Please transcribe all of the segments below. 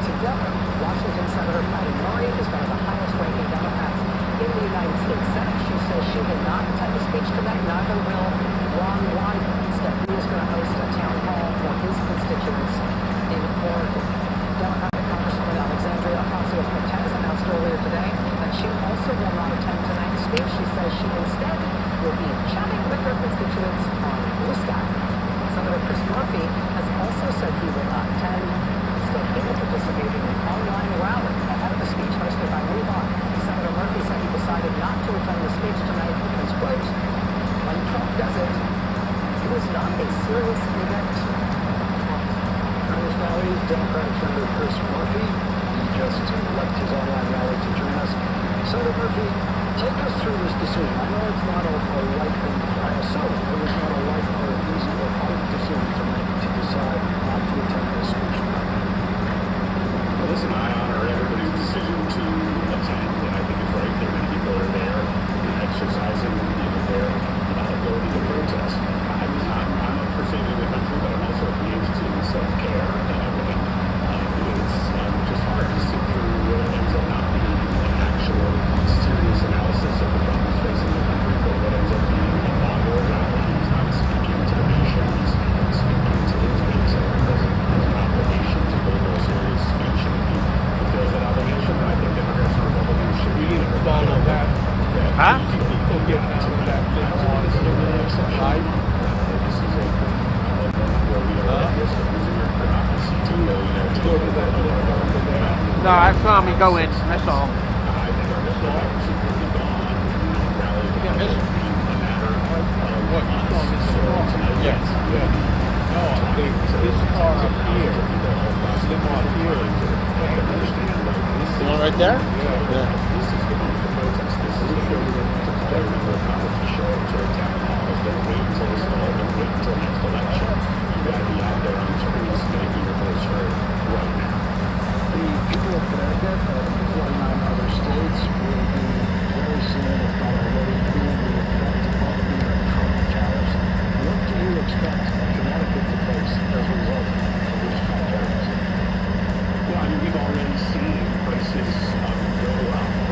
together. Washington Senator Patty Murray is one of the highest-ranking Democrats in the United States Senate. She says she will not attend the speech tonight, neither will Ron Wyden. Instead, he is going to host a town hall for his constituents in Oregon. Democratic Congresswoman Alexandria Ocasio-Cortez announced earlier today that she also will not attend tonight's speech. She says she instead will be chatting with her constituents on Blue Sky. Senator Chris Murphy has also said he will not attend. Instead, he will participate in an online rally ahead of the speech hosted by Move On. Senator Murphy said he decided not to attend the speech tonight because, quote, when Trump does it, it was not a serious event. Congress rallies, Democratic Senator Chris Murphy. He just left his online rally to join us. Senator Murphy, take us through this decision. I know it's not a light, I assume it was not a light or easy or hard decision tonight to decide not to attend this speech tonight. Well, listen, I honor everybody's decision to attend, and I think it's right. There are many people that are there exercising their ability to protest. I'm for saving the country, but I'm also engaged in self-care and everything. It's just hard to sit through what ends up not being an actual serious analysis of the problems facing the country, but what ends up being a model rally. He's not speaking to the nation, he's speaking to his base, and there's an obligation to deliver a serious speech, and if he fulfills that obligation, then I think Democrats and Republicans should be in a follow that. Huh? No, I saw me go in. I saw him. What you saw me in Yes. Yeah. No, this car up here, this limo up here, The one right there? Yeah. This is the moment to protest. This is the moment to remember to show up to a town hall. Don't wait until it's all. Don't wait until next election. You got to be out there on the streets making your voice heard right now. The people of Connecticut and 49 other states will be very soon, if not already, feeling the effect of the Trump tariffs. What do you expect Connecticut to face as a result of these Trump tariffs? Well, I mean, we've already seen prices go up.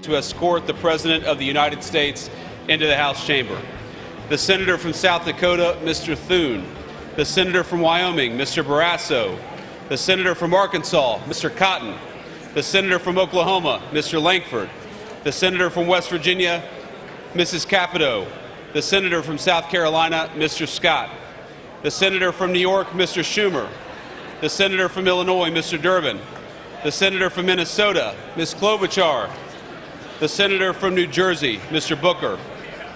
to escort the President of the United States into the House chamber. The Senator from South Dakota, Mr. Thune. The Senator from Wyoming, Mr. Barrasso. The Senator from Arkansas, Mr. Cotton. The Senator from Oklahoma, Mr. Lankford. The Senator from West Virginia, Mrs. Capito. The Senator from South Carolina, Mr. Scott. The Senator from New York, Mr. Schumer. The Senator from Illinois, Mr. Durbin. The Senator from Minnesota, Ms. Klobuchar. The Senator from New Jersey, Mr. Booker.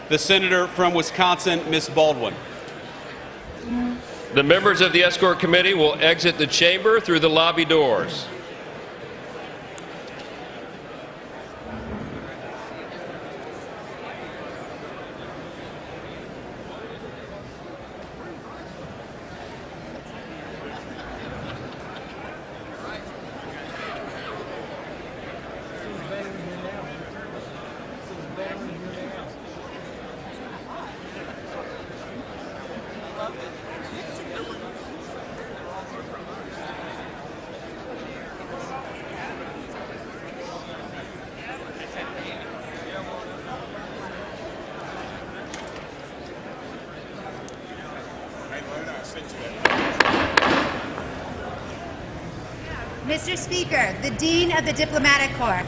The Senator from Wisconsin, Ms. Baldwin. The members of the escort committee will exit the chamber through the lobby doors. Mr. Speaker, the Dean of the Diplomatic Corps.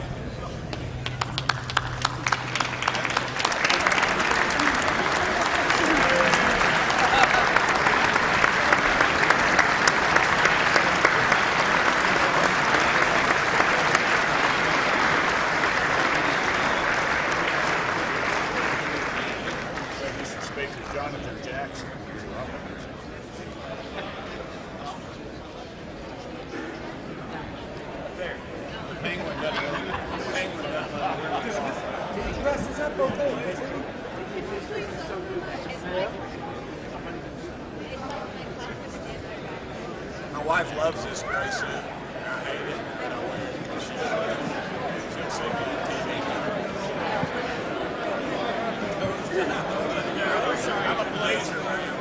Mr. Speaker, Jonathan Jackson. My wife loves this gray suit. I hate it, but I wear it. She'll see me on TV. I'm a blazer, man.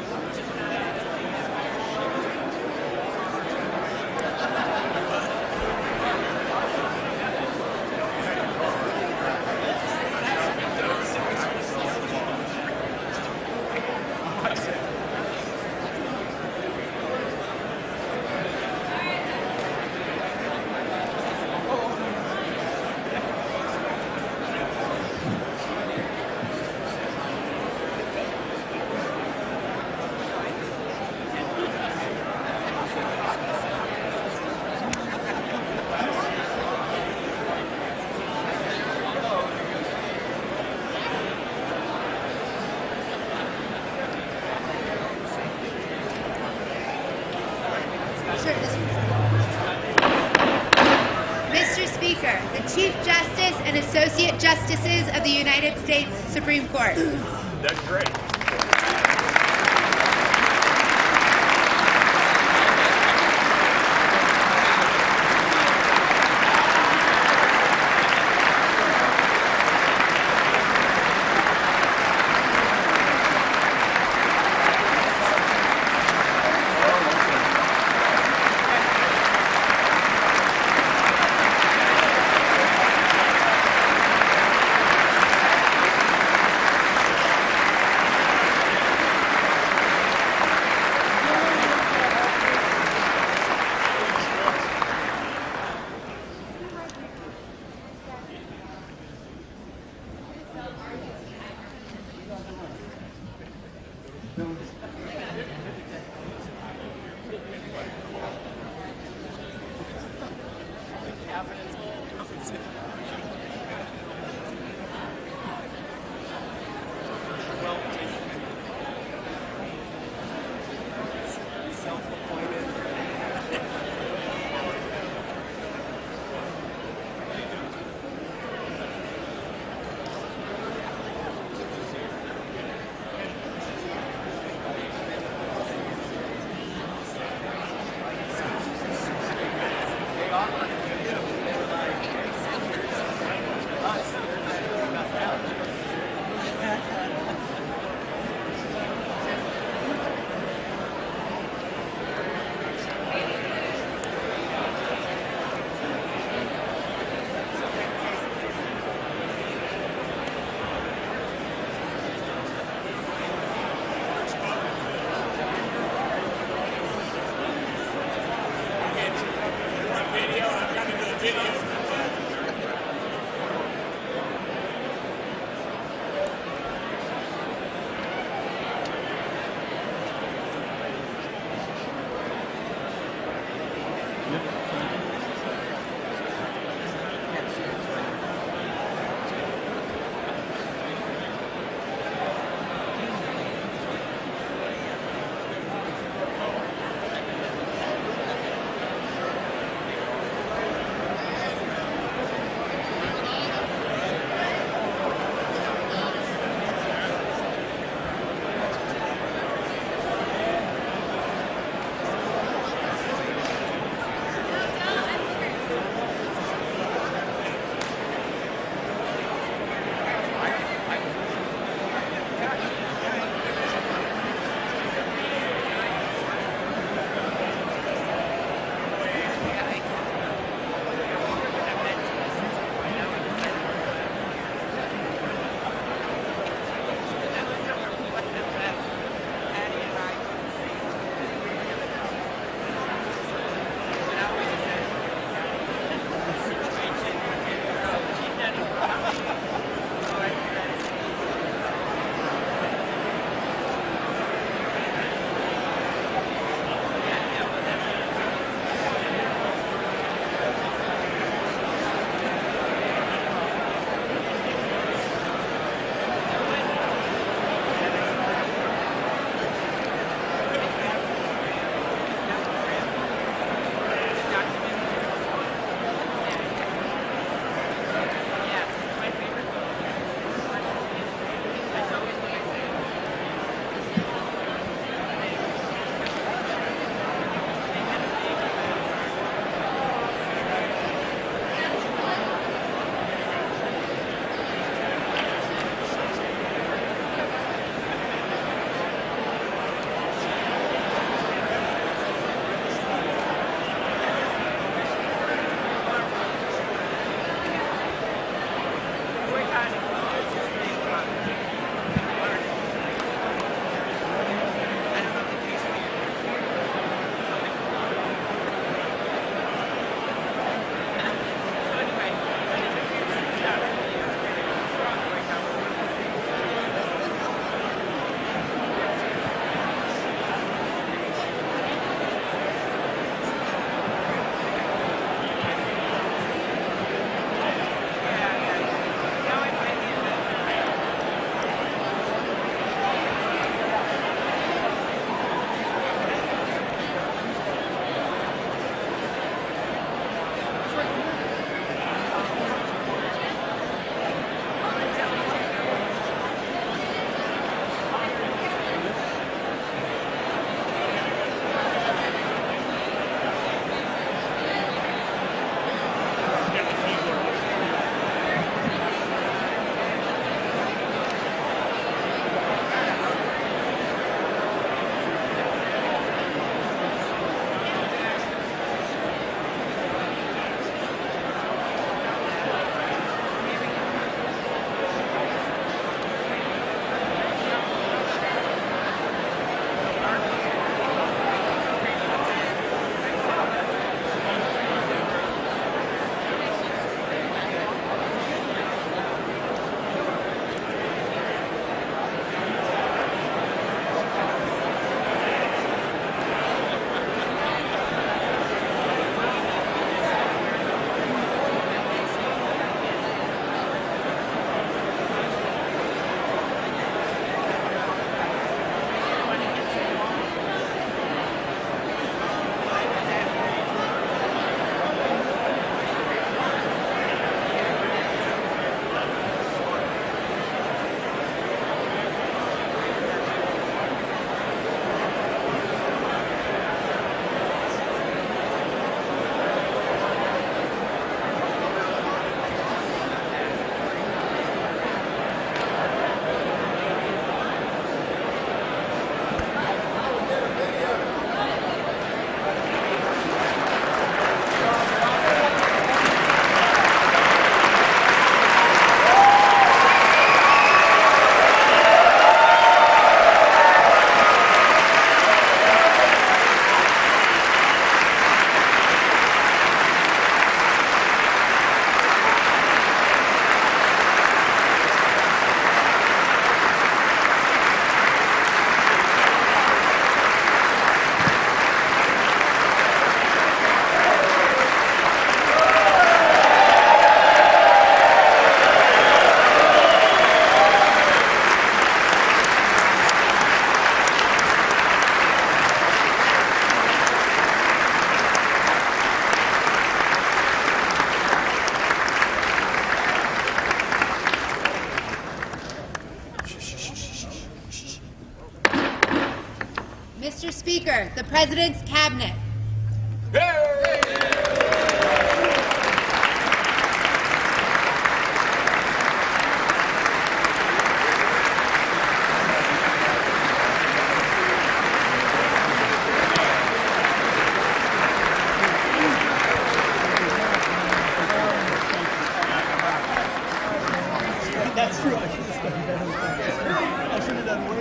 Mr. Speaker, the Chief Justice and Associate Justices of the United States Supreme Court. That's great. Mr. Speaker, the President's Cabinet. That's true. I should have done better. I should have done way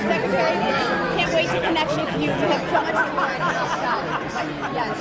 Secretary, can't wait to connect with you. You have so much to learn. Yes.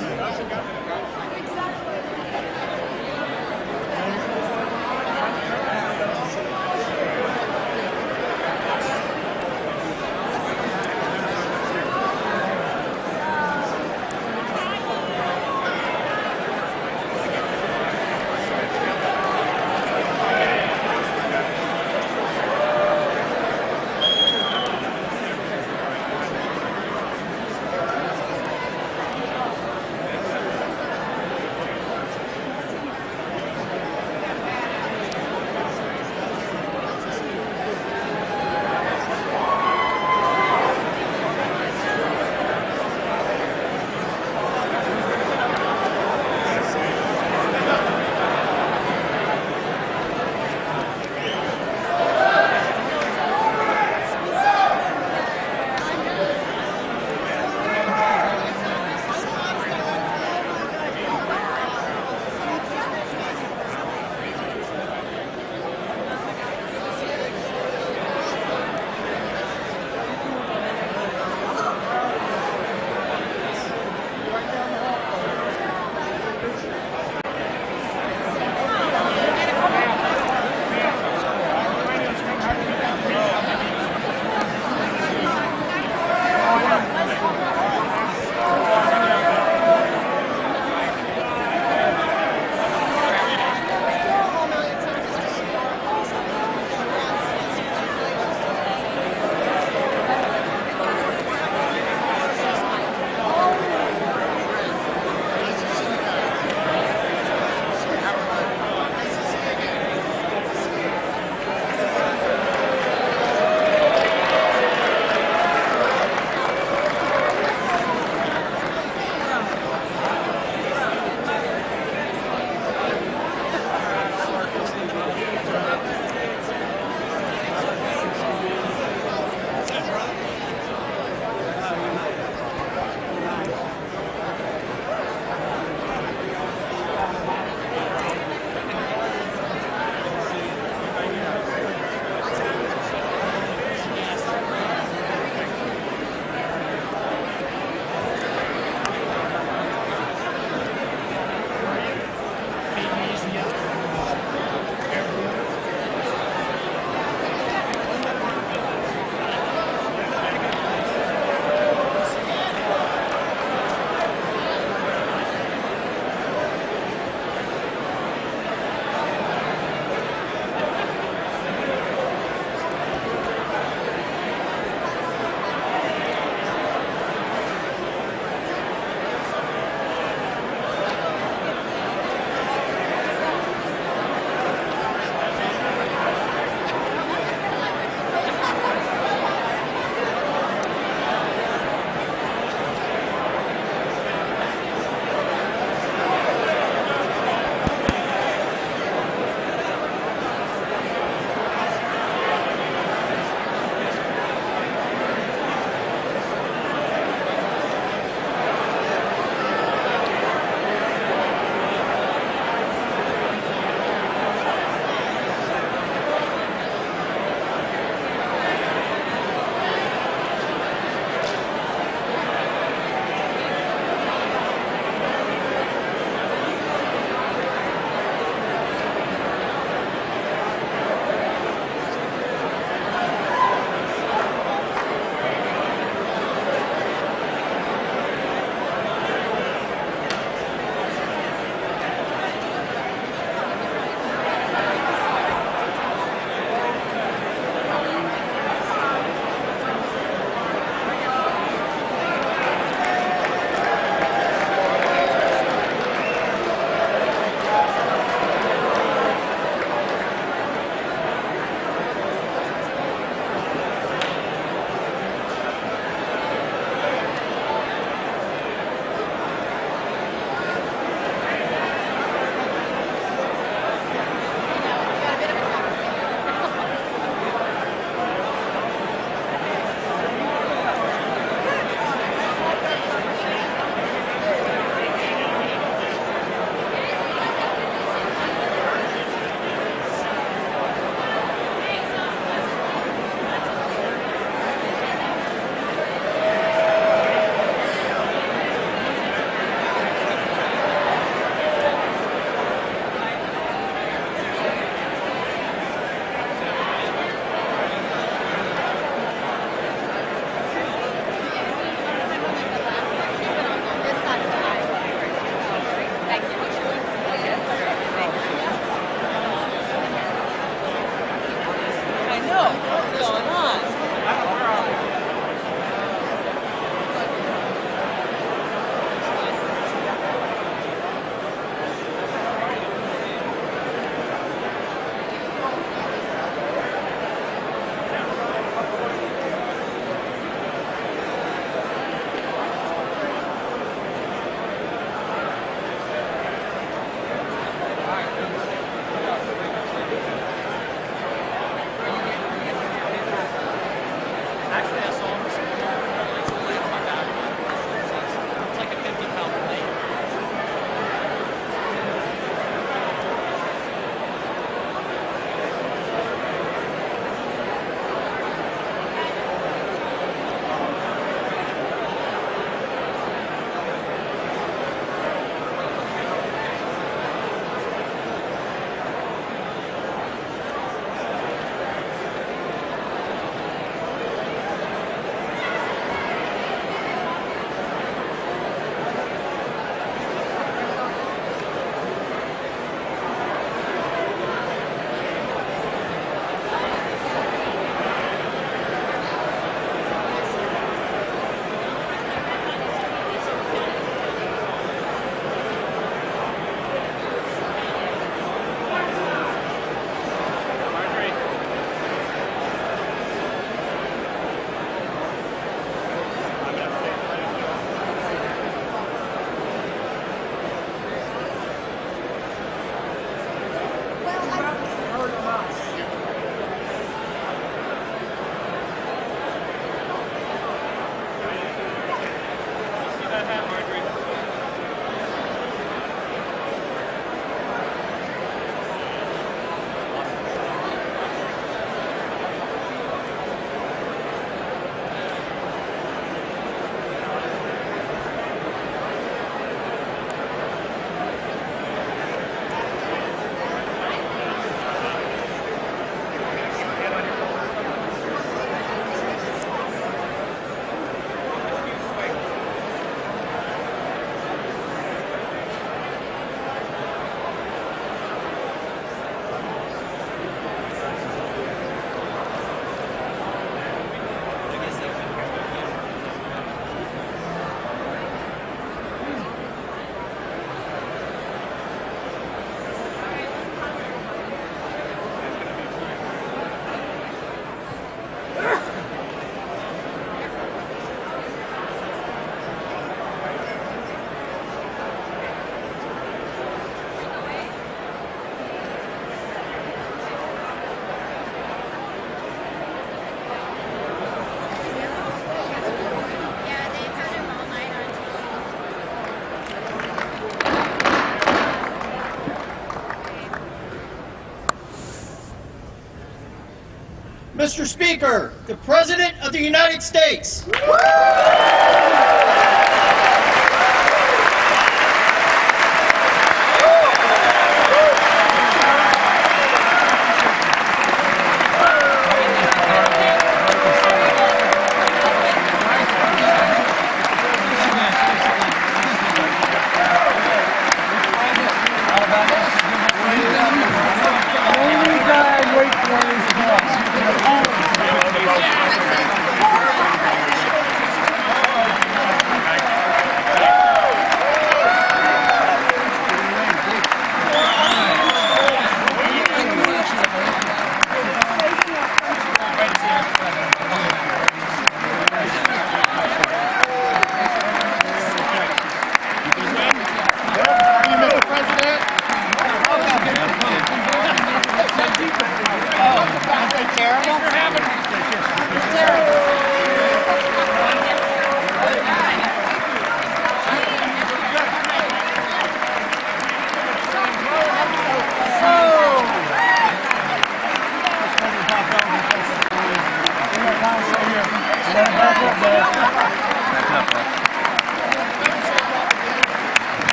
Mr. Speaker, the President of the United States.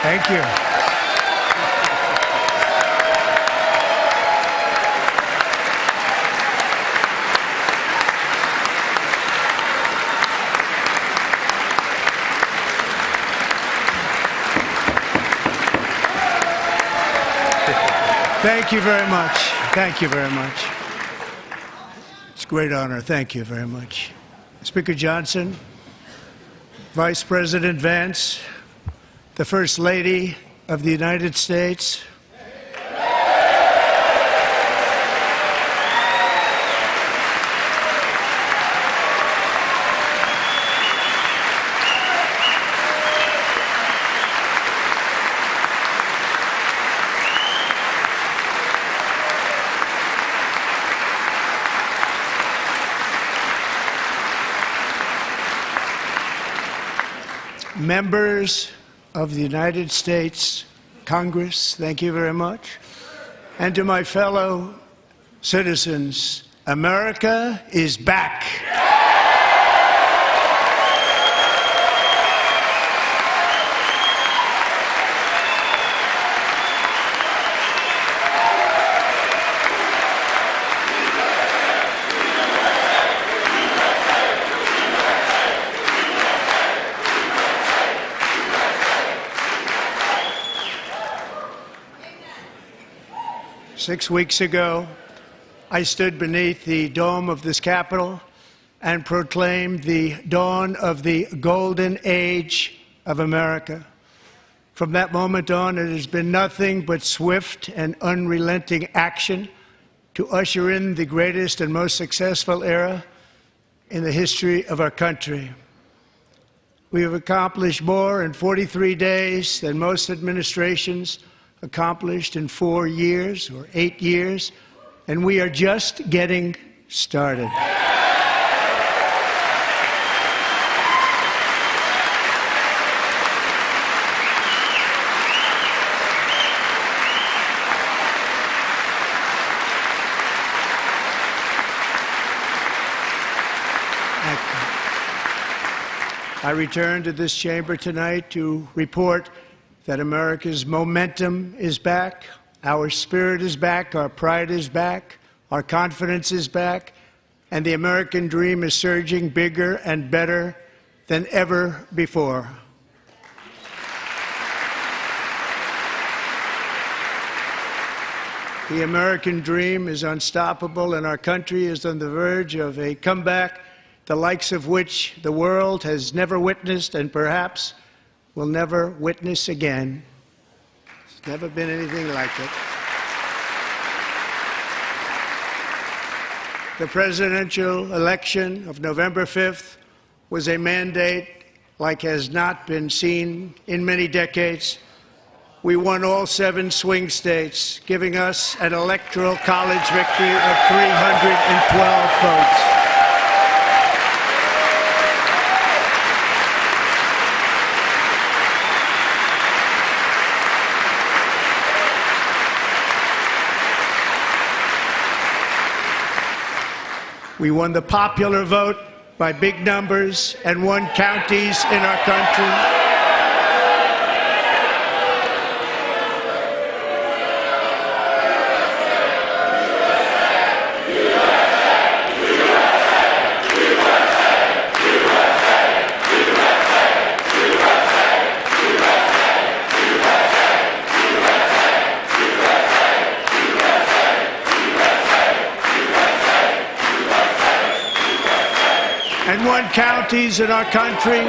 Thank you. Thank you very much. Thank you very much. It's a great honor. Thank you very much. Speaker Johnson, Vice President Vance, the First Lady of the United States, members of the United States Congress, thank you very much. And to my fellow citizens, America is back. 6 weeks ago, I stood beneath the dome of this Capitol and proclaimed the dawn of the golden age of America. From that moment on, it has been nothing but swift and unrelenting action to usher in the greatest and most successful era in the history of our country. We have accomplished more in 43 days than most administrations accomplished in 4 years or 8 years, and we are just getting started. I return to this chamber tonight to report that America's momentum is back, our spirit is back, our pride is back, our confidence is back, and the American dream is surging bigger and better than ever before. The American dream is unstoppable, and our country is on the verge of a comeback, the likes of which the world has never witnessed and perhaps will never witness again. There's never been anything like it. The presidential election of November 5th was a mandate like has not been seen in many decades. We won all 7 swing states, giving us an electoral college victory of 312 votes. We won the popular vote by big numbers and won counties in our country. And won counties in our country,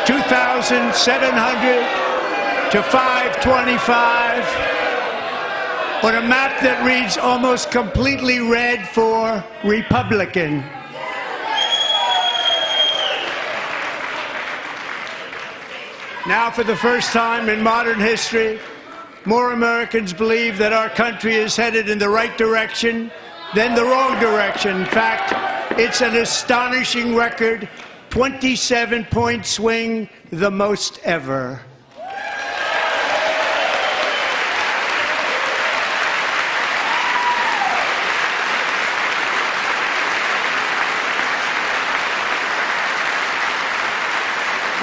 2,700 to 525, on a map that reads almost completely red for Republican. Now, for the first time in modern history, more Americans believe that our country is headed in the right direction than the wrong direction. In fact, it's an astonishing record, 27-point swing, the most ever.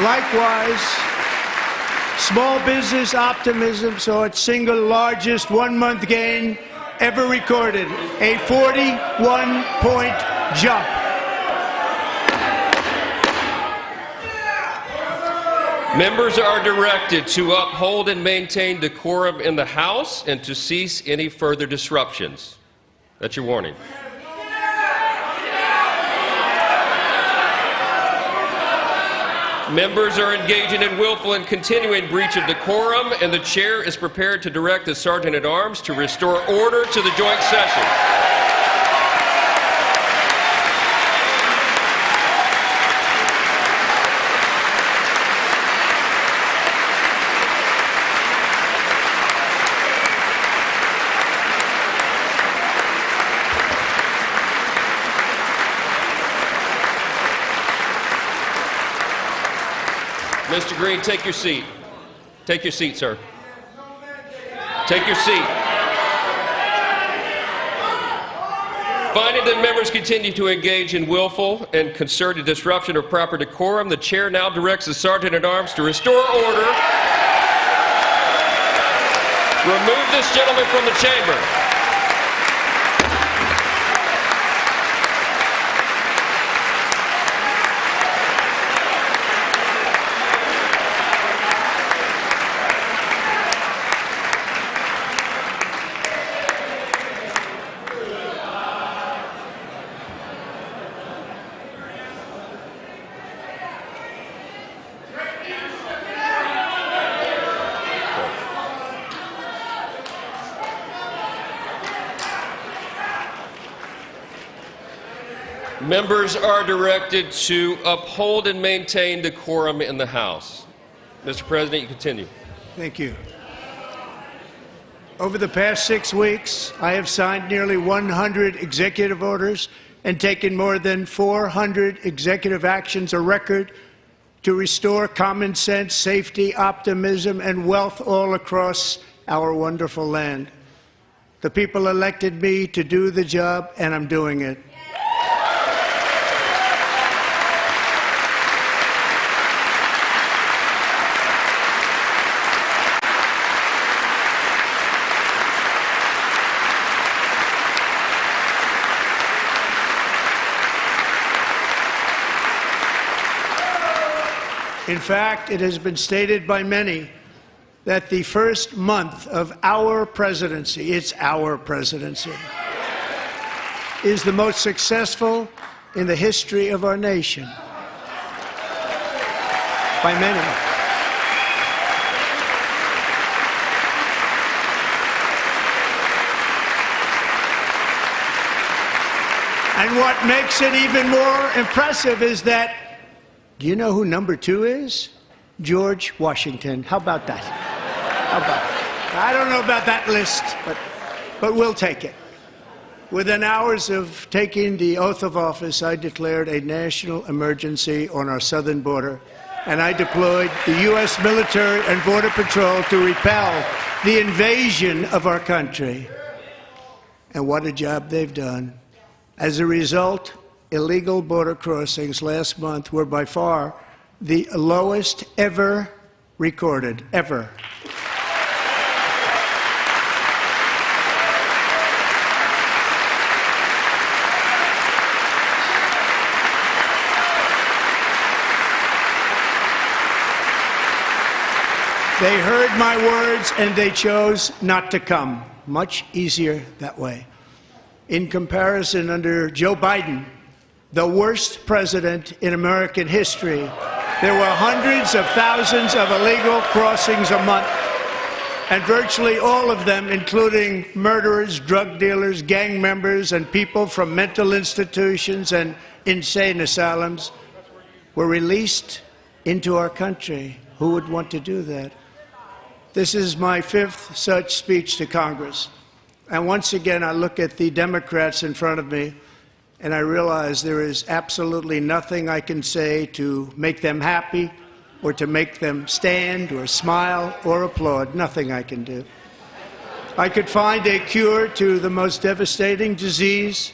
Likewise, Small business optimism saw its single largest one-month gain ever recorded, a 41-point jump. Members are directed to uphold and maintain decorum in the House and to cease any further disruptions. That's your warning. Members are engaging in willful and continuing breach of decorum, and the chair is prepared to direct the Sergeant-at-Arms to restore order to the joint session. Mr. Green, take your seat. Take your seat, sir. Take your seat. Finding that members continue to engage in willful and concerted disruption of proper decorum, the chair now directs the Sergeant-at-Arms to restore order. Remove this gentleman from the chamber. Members are directed to uphold and maintain decorum in the House. Mr. President, you continue. Thank you. Over the past 6 weeks, I have signed nearly 100 executive orders and taken more than 400 executive actions, a record, to restore common sense, safety, optimism, and wealth all across our wonderful land. The people elected me to do the job, and I'm doing it. In fact, it has been stated by many that the first month of our presidency, it's our presidency, is the most successful in the history of our nation. By many. And what makes it even more impressive is that, do you know who number 2 is? George Washington. How about that? How about that? I don't know about that list, but we'll take it. Within hours of taking the oath of office, I declared a national emergency on our southern border, and I deployed the U.S. military and Border Patrol to repel the invasion of our country. And what a job they've done. As a result, illegal border crossings last month were by far the lowest ever recorded, ever. They heard my words and they chose not to come. Much easier that way. In comparison, under Joe Biden, the worst president in American history, there were hundreds of thousands of illegal crossings a month, and virtually all of them, including murderers, drug dealers, gang members, and people from mental institutions and insane asylums, were released into our country. Who would want to do that? This is my 5th such speech to Congress. And once again, I look at the Democrats in front of me, and I realize there is absolutely nothing I can say to make them happy or to make them stand or smile or applaud. Nothing I can do. I could find a cure to the most devastating disease,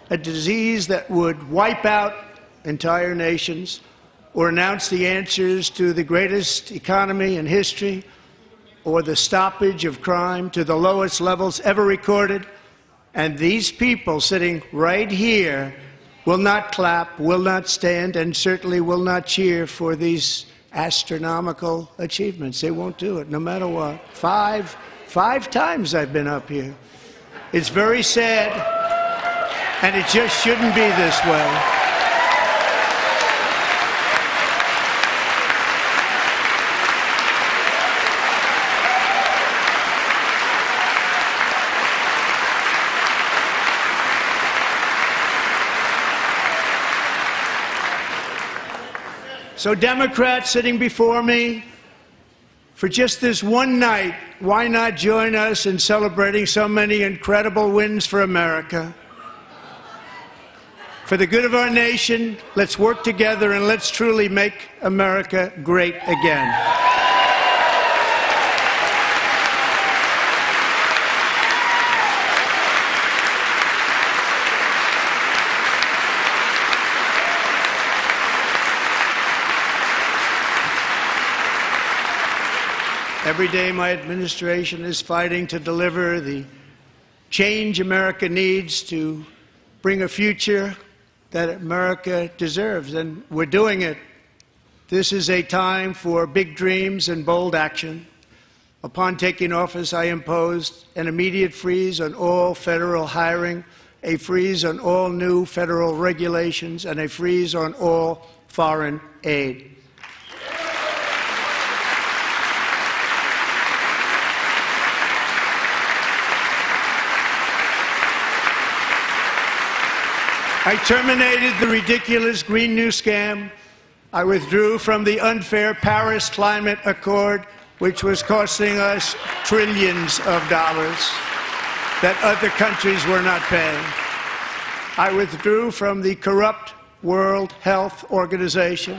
a disease that would wipe out entire nations, or announce the answers to the greatest economy in history or the stoppage of crime to the lowest levels ever recorded. And these people sitting right here will not clap, will not stand, and certainly will not cheer for these astronomical achievements. They won't do it, no matter what. Five times I've been up here. It's very sad, and it just shouldn't be this way. So Democrats sitting before me, for just this one night, why not join us in celebrating so many incredible wins for America? For the good of our nation, let's work together and let's truly make America great again. Every day, my administration is fighting to deliver the change America needs to bring a future that America deserves, and we're doing it. This is a time for big dreams and bold action. Upon taking office, I imposed an immediate freeze on all federal hiring, a freeze on all new federal regulations, and a freeze on all foreign aid. I terminated the ridiculous Green New Scam. I withdrew from the unfair Paris Climate Accord, which was costing us trillions of dollars that other countries were not paying. I withdrew from the corrupt World Health Organization.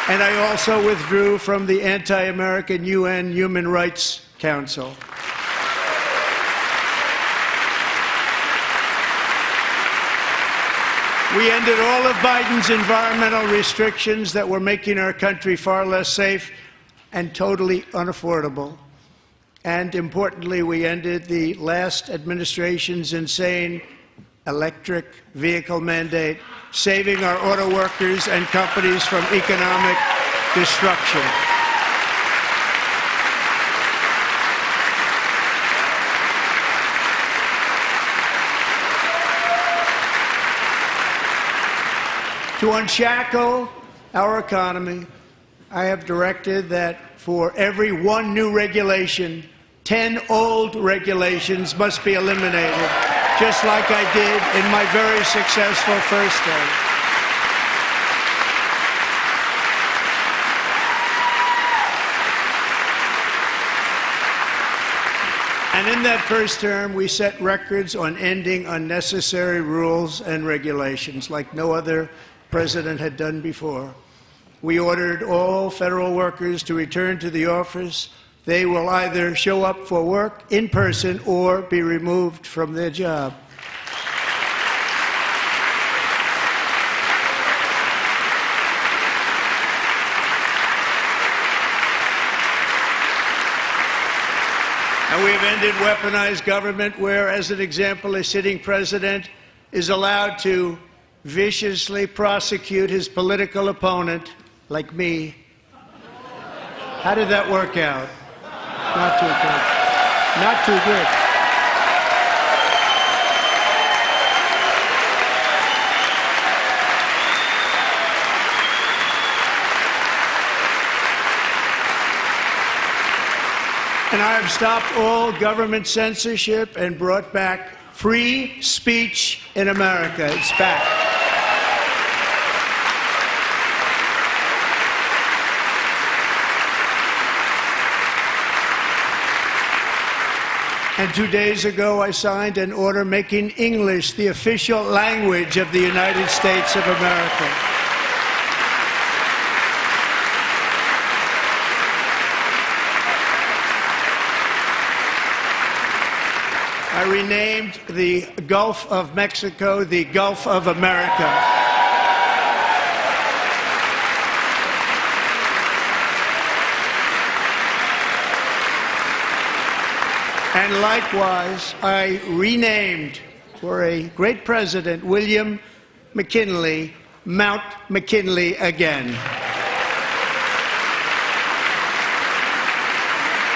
And I also withdrew from the anti-American UN Human Rights Council. We ended all of Biden's environmental restrictions that were making our country far less safe and totally unaffordable. And importantly, we ended the last administration's insane electric vehicle mandate, saving our auto workers and companies from economic destruction. To unshackle our economy, I have directed that for every one new regulation, 10 old regulations must be eliminated, just like I did in my very successful first term. And in that first term, we set records on ending unnecessary rules and regulations like no other president had done before. We ordered all federal workers to return to the office. They will either show up for work in person or be removed from their job. And we have ended weaponized government where, as an example, a sitting president is allowed to viciously prosecute his political opponent, like me. How did that work out? Not too good. Not too good. And I have stopped all government censorship and brought back free speech in America. It's back. And 2 days ago, I signed an order making English the official language of the United States of America. I renamed the Gulf of Mexico the Gulf of America. And likewise, I renamed, for a great president, William McKinley, Mount McKinley again.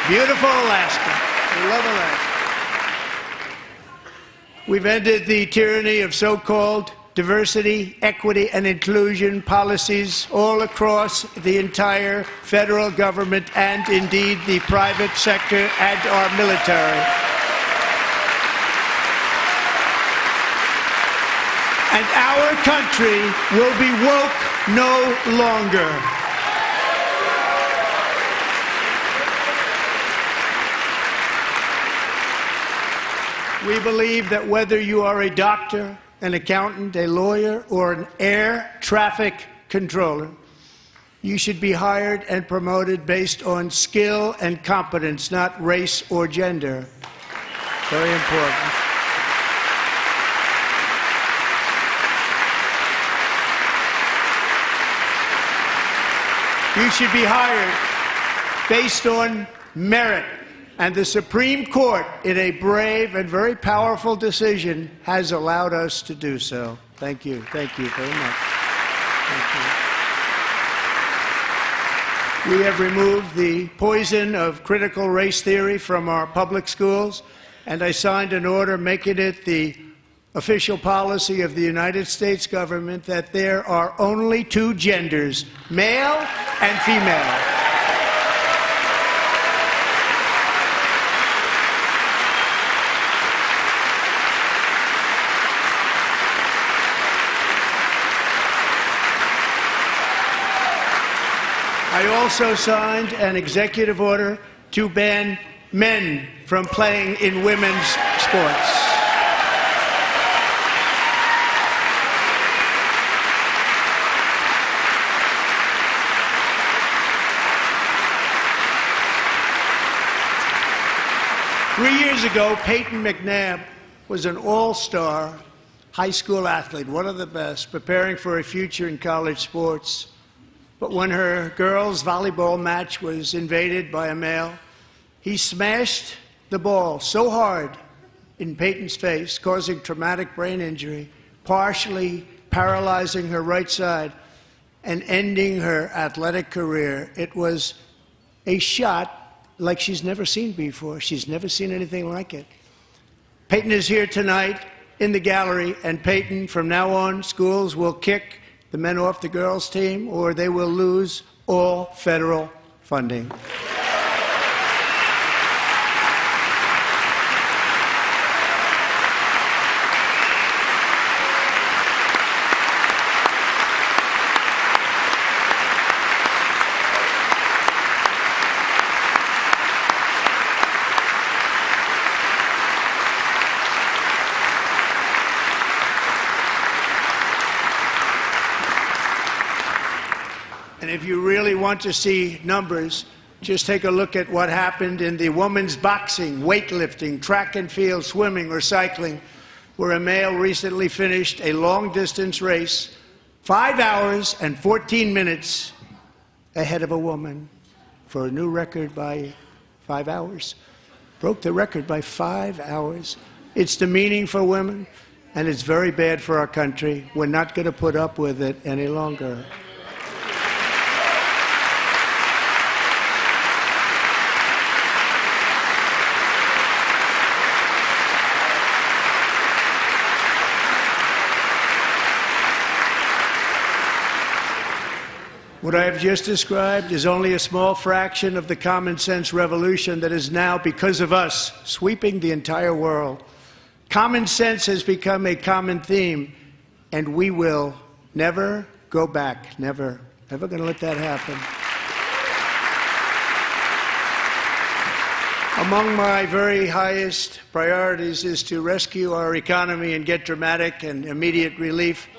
Beautiful Alaska. We love Alaska. We've ended the tyranny of so-called diversity, equity, and inclusion policies all across the entire federal government and indeed the private sector and our military. And our country will be woke no longer. We believe that whether you are a doctor, an accountant, a lawyer, or an air traffic controller, you should be hired and promoted based on skill and competence, not race or gender. Very important. You should be hired based on merit. And the Supreme Court, in a brave and very powerful decision, has allowed us to do so. Thank you. Thank you very much. Thank you. We have removed the poison of critical race theory from our public schools, and I signed an order making it the official policy of the United States government that there are only two genders, male and female. I also signed an executive order to ban men from playing in women's sports. Three years ago, Peyton McNabb was an all-star high school athlete, one of the best, preparing for a future in college sports. But when her girls' volleyball match was invaded by a male, he smashed the ball so hard in Peyton's face, causing traumatic brain injury, partially paralyzing her right side, and ending her athletic career. It was a shot like she's never seen before. She's never seen anything like it. Peyton is here tonight in the gallery, and Peyton, from now on, schools will kick the men off the girls' team, or they will lose all federal funding. And if you really want to see numbers, just take a look at what happened in the women's boxing, weightlifting, track and field, swimming, or cycling, where a male recently finished a long-distance race 5 hours and 14 minutes ahead of a woman for a new record by 5 hours. Broke the record by 5 hours. It's demeaning for women, and it's very bad for our country. We're not going to put up with it any longer. What I have just described is only a small fraction of the common sense revolution that is now, because of us, sweeping the entire world. Common sense has become a common theme, and we will never go back. Never. Never going to let that happen. Among my very highest priorities is to rescue our economy and get dramatic and immediate relief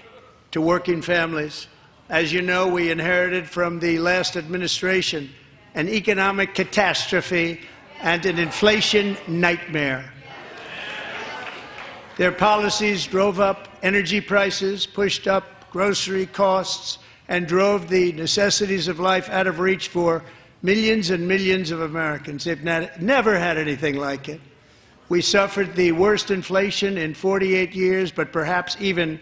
to working families. As you know, we inherited from the last administration an economic catastrophe and an inflation nightmare. Their policies drove up energy prices, pushed up grocery costs, and drove the necessities of life out of reach for millions and millions of Americans. They've never had anything like it. We suffered the worst inflation in 48 years, but perhaps even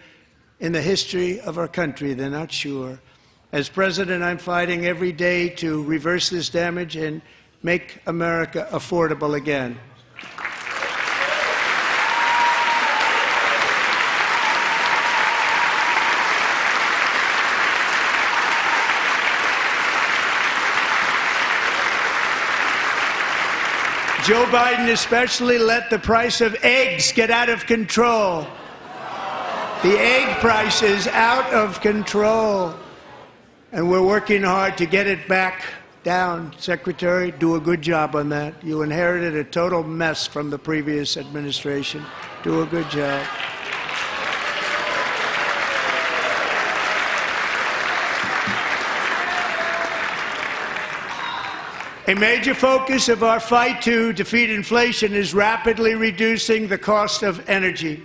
in the history of our country. They're not sure. As president, I'm fighting every day to reverse this damage and make America affordable again. Joe Biden especially let the price of eggs get out of control. The egg price is out of control, and we're working hard to get it back down. Secretary, do a good job on that. You inherited a total mess from the previous administration. Do a good job. A major focus of our fight to defeat inflation is rapidly reducing the cost of energy.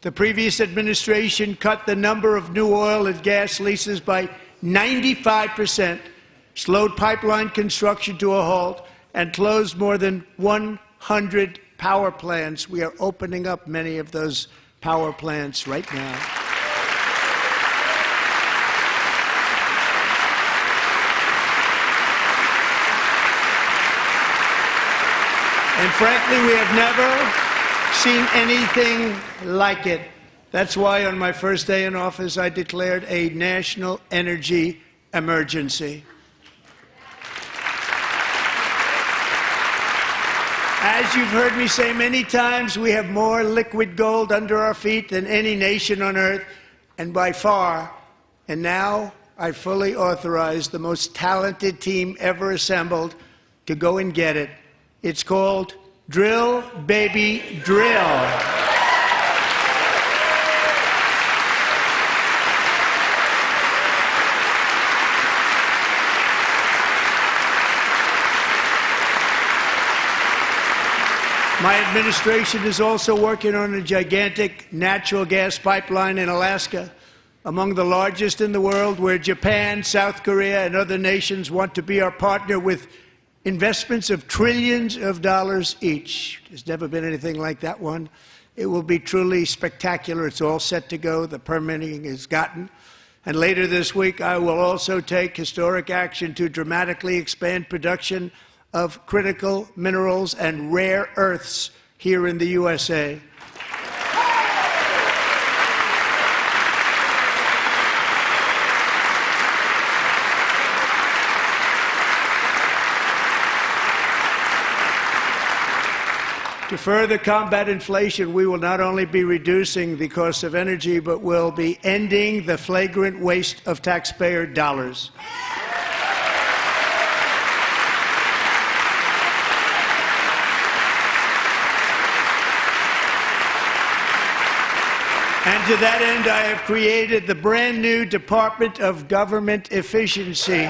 The previous administration cut the number of new oil and gas leases by 95%, slowed pipeline construction to a halt, and closed more than 100 power plants. We are opening up many of those power plants right now. And frankly, we have never seen anything like it. That's why on my first day in office, I declared a national energy emergency. As you've heard me say many times, we have more liquid gold under our feet than any nation on earth, and by far. And now I fully authorize the most talented team ever assembled to go and get it. It's called Drill, Baby, Drill. My administration is also working on a gigantic natural gas pipeline in Alaska, among the largest in the world, where Japan, South Korea, and other nations want to be our partner with investments of trillions of dollars each. There's never been anything like that one. It will be truly spectacular. It's all set to go. The permitting is gotten. And later this week, I will also take historic action to dramatically expand production of critical minerals and rare earths here in the USA. To further combat inflation, we will not only be reducing the cost of energy, but will be ending the flagrant waste of taxpayer dollars. And to that end, I have created the brand new Department of Government Efficiency,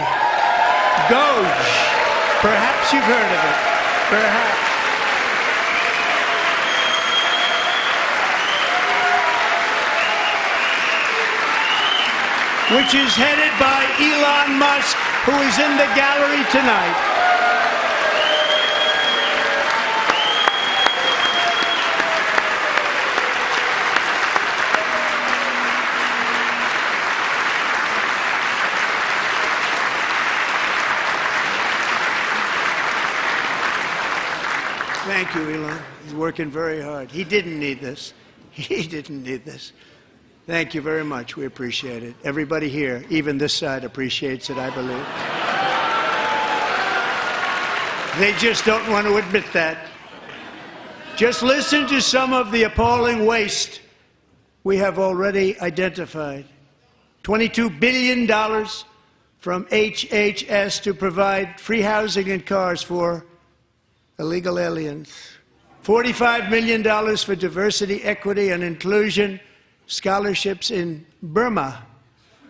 DOGE. Perhaps you've heard of it. Perhaps. Which is headed by Elon Musk, who is in the gallery tonight. Thank you, Elon. He's working very hard. He didn't need this. He didn't need this. Thank you very much. We appreciate it. Everybody here, even this side, appreciates it, I believe. They just don't want to admit that. Just listen to some of the appalling waste we have already identified. $22 billion from HHS to provide free housing and cars for illegal aliens. $45 million for diversity, equity, and inclusion scholarships in Burma.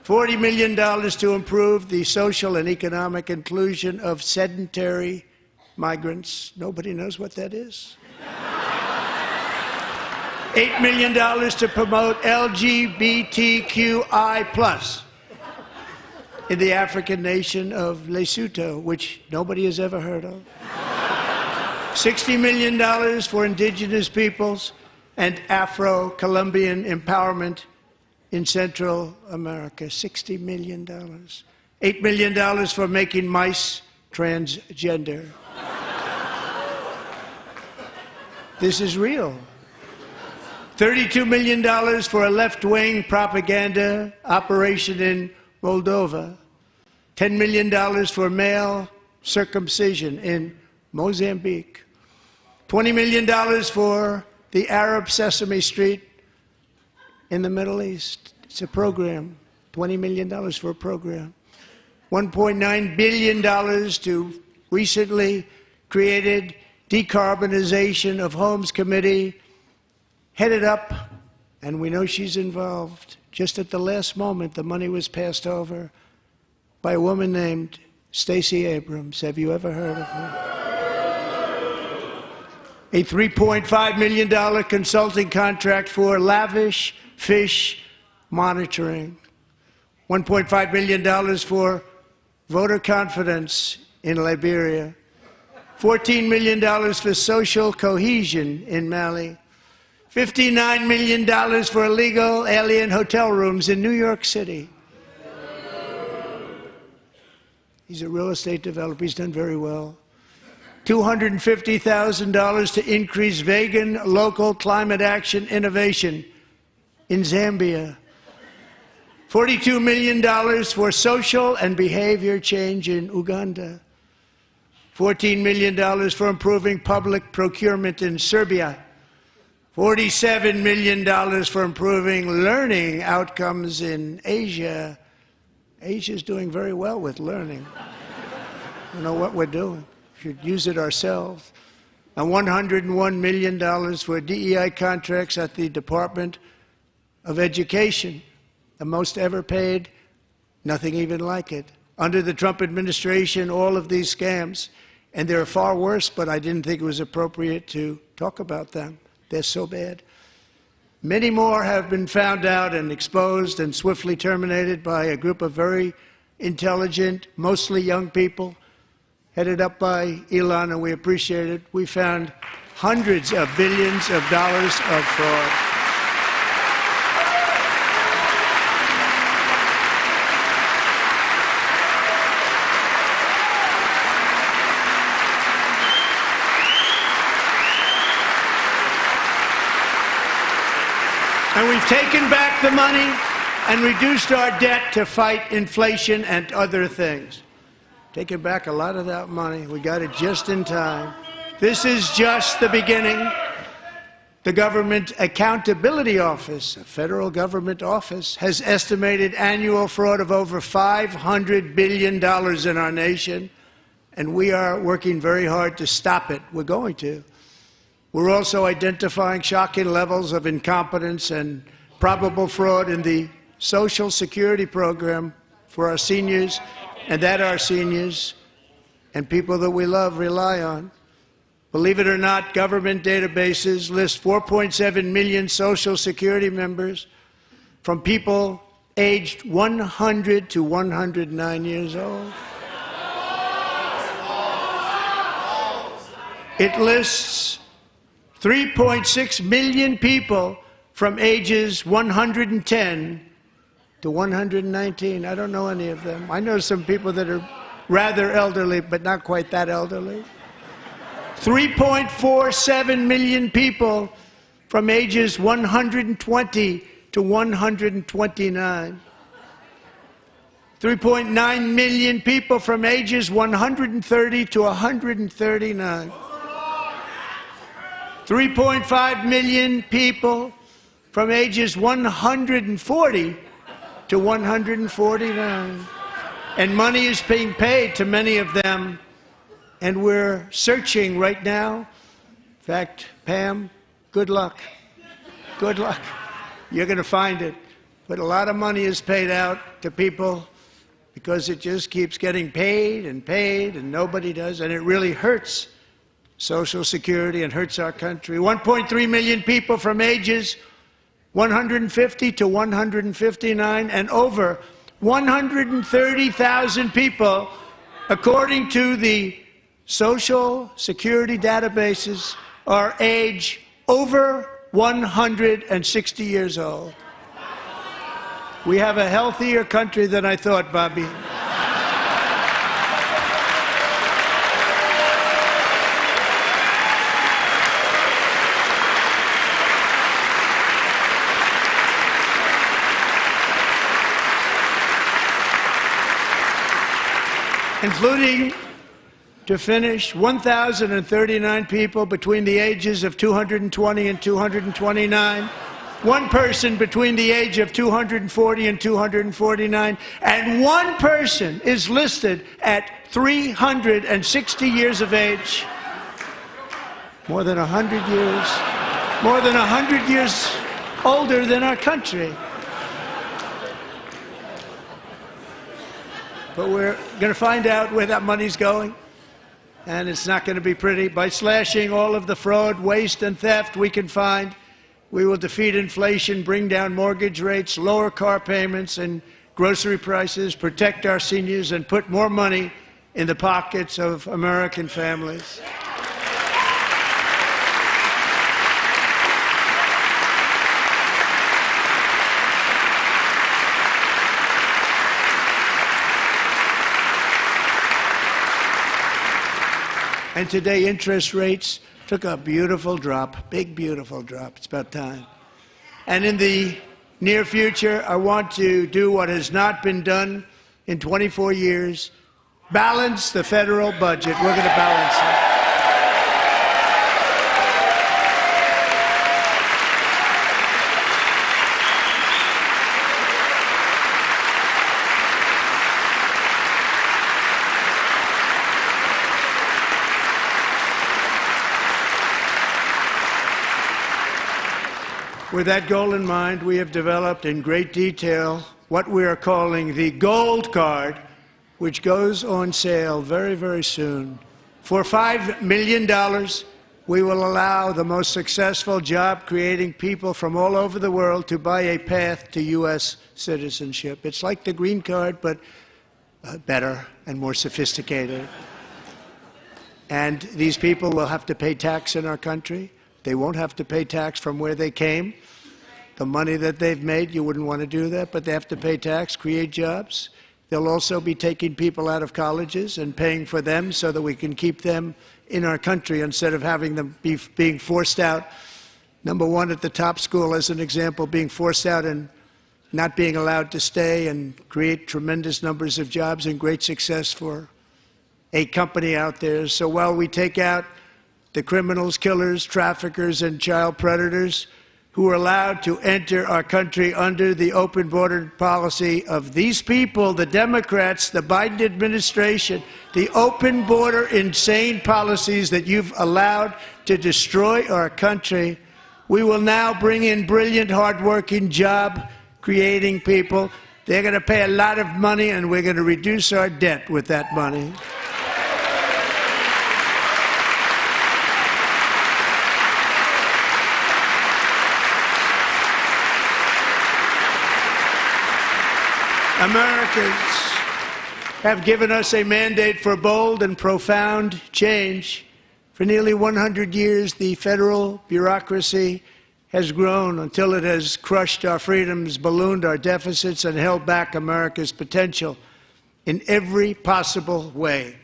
$40 million to improve the social and economic inclusion of sedentary migrants. Nobody knows what that is. $8 million to promote LGBTQI+ in the African nation of Lesotho, which nobody has ever heard of. $60 million for indigenous peoples and Afro-Colombian empowerment in Central America. $60 million. $8 million for making mice transgender. This is real. $32 million for a left-wing propaganda operation in Moldova. $10 million for male circumcision in Mozambique. $20 million for the Arab Sesame Street in the Middle East. It's a program. $20 million for a program. $1.9 billion to recently created Decarbonization of Homes Committee, headed up, and we know she's involved. Just at the last moment, the money was passed over by a woman named Stacey Abrams. Have you ever heard of her? A $3.5 million consulting contract for lavish fish monitoring. $1.5 million for voter confidence in Liberia. $14 million for social cohesion in Mali. $59 million for illegal alien hotel rooms in New York City. He's a real estate developer. He's done very well. $250,000 to increase vegan local climate action innovation in Zambia. $42 million for social and behavior change in Uganda. $14 million for improving public procurement in Serbia. $47 million for improving learning outcomes in Asia. Asia's doing very well with learning. I don't know what we're doing. We should use it ourselves. And $101 million for DEI contracts at the Department of Education, the most ever paid, nothing even like it. Under the Trump administration, all of these scams, and they're far worse, but I didn't think it was appropriate to talk about them. They're so bad. Many more have been found out and exposed and swiftly terminated by a group of very intelligent, mostly young people, headed up by Elon, and we appreciate it. We found hundreds of billions of dollars of fraud. And we've taken back the money and reduced our debt to fight inflation and other things. Taken back a lot of that money. We got it just in time. This is just the beginning. The Government Accountability Office, a federal government office, has estimated annual fraud of over $500 billion in our nation, and we are working very hard to stop it. We're going to. We're also identifying shocking levels of incompetence and probable fraud in the Social Security program for our seniors, and that our seniors and people that we love rely on. Believe it or not, government databases list 4.7 million Social Security members from people aged 100 to 109 years old. It lists 3.6 million people from ages 110 to 119. I don't know any of them. I know some people that are rather elderly, but not quite that elderly. 3.47 million people from ages 120 to 129. 3.9 million people from ages 130 to 139. 3.5 million people from ages 140 to 149. And money is being paid to many of them, and we're searching right now. In fact, Pam, good luck. Good luck. You're going to find it. But a lot of money is paid out to people because it just keeps getting paid and nobody does, and it really hurts Social Security and hurts our country. 1.3 million people from ages 150 to 159, and over 130,000 people, according to the Social Security databases, are age over 160 years old. We have a healthier country than I thought, Bobby. Including, to finish, 1,039 people between the ages of 220 and 229, one person between the age of 240 and 249, and one person is listed at 360 years of age. More than 100 years older than our country. But we're going to find out where that money's going, and it's not going to be pretty. By slashing all of the fraud, waste, and theft we can find, we will defeat inflation, bring down mortgage rates, lower car payments and grocery prices, protect our seniors, and put more money in the pockets of American families. And today, interest rates took a beautiful drop, big, beautiful drop. It's about time. And in the near future, I want to do what has not been done in 24 years, balance the federal budget. We're going to balance it. With that goal in mind, we have developed in great detail what we are calling the Gold Card, which goes on sale very, very soon. For $5 million, we will allow the most successful job-creating people from all over the world to buy a path to U.S. citizenship. It's like the green card, but better and more sophisticated. And these people will have to pay tax in our country. They won't have to pay tax from where they came. The money that they've made, you wouldn't want to do that, but they have to pay tax, create jobs. They'll also be taking people out of colleges and paying for them so that we can keep them in our country instead of having them being forced out. Number one, at the top school, as an example, being forced out and not being allowed to stay and create tremendous numbers of jobs and great success for a company out there. So while we take out the criminals, killers, traffickers, and child predators who are allowed to enter our country under the open border policy of these people, the Democrats, the Biden administration, the open border insane policies that you've allowed to destroy our country, we will now bring in brilliant, hardworking, job-creating people. They're going to pay a lot of money, and we're going to reduce our debt with that money. Americans have given us a mandate for bold and profound change. For nearly 100 years, the federal bureaucracy has grown until it has crushed our freedoms, ballooned our deficits, and held back America's potential in every possible way.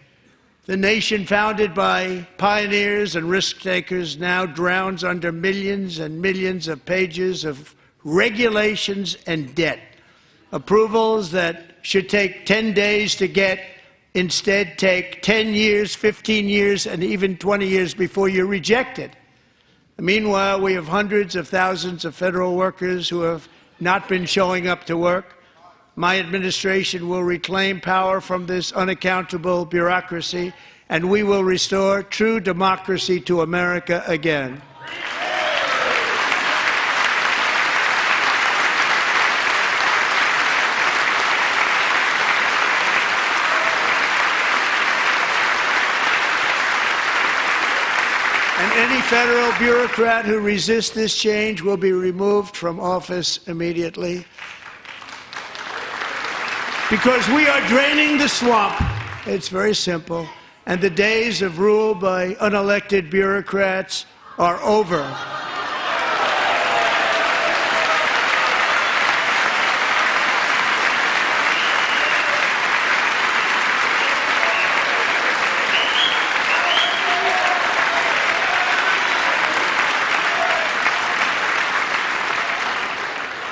The nation founded by pioneers and risk-takers now drowns under millions and millions of pages of regulations and debt. Approvals that should take 10 days to get instead take 10 years, 15 years, and even 20 years before you're rejected. Meanwhile, we have hundreds of thousands of federal workers who have not been showing up to work. My administration will reclaim power from this unaccountable bureaucracy, and we will restore true democracy to America again. any federal bureaucrat who resists this change will be removed from office immediately. Because we are draining the swamp. It's very simple. And the days of rule by unelected bureaucrats are over.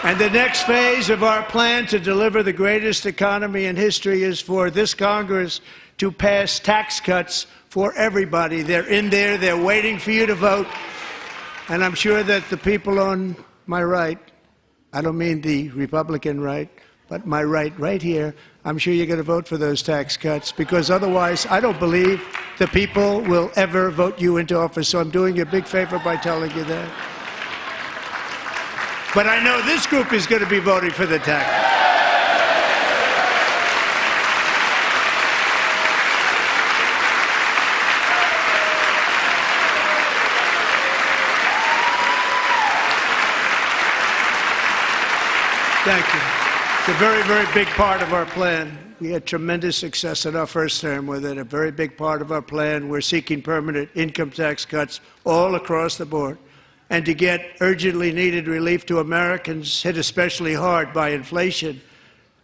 And the next phase of our plan to deliver the greatest economy in history is for this Congress to pass tax cuts for everybody. They're in there, they're waiting for you to vote. And I'm sure that the people on my right, I don't mean the Republican right, but my right here, I'm sure you're going to vote for those tax cuts, because otherwise I don't believe the people will ever vote you into office. So I'm doing you a big favor by telling you that. But I know this group is going to be voting for the tax. Thank you. It's a very, very big part of our plan. We had tremendous success in our first term with it. A very big part of our plan. We're seeking permanent income tax cuts all across the board. And to get urgently needed relief to Americans hit especially hard by inflation,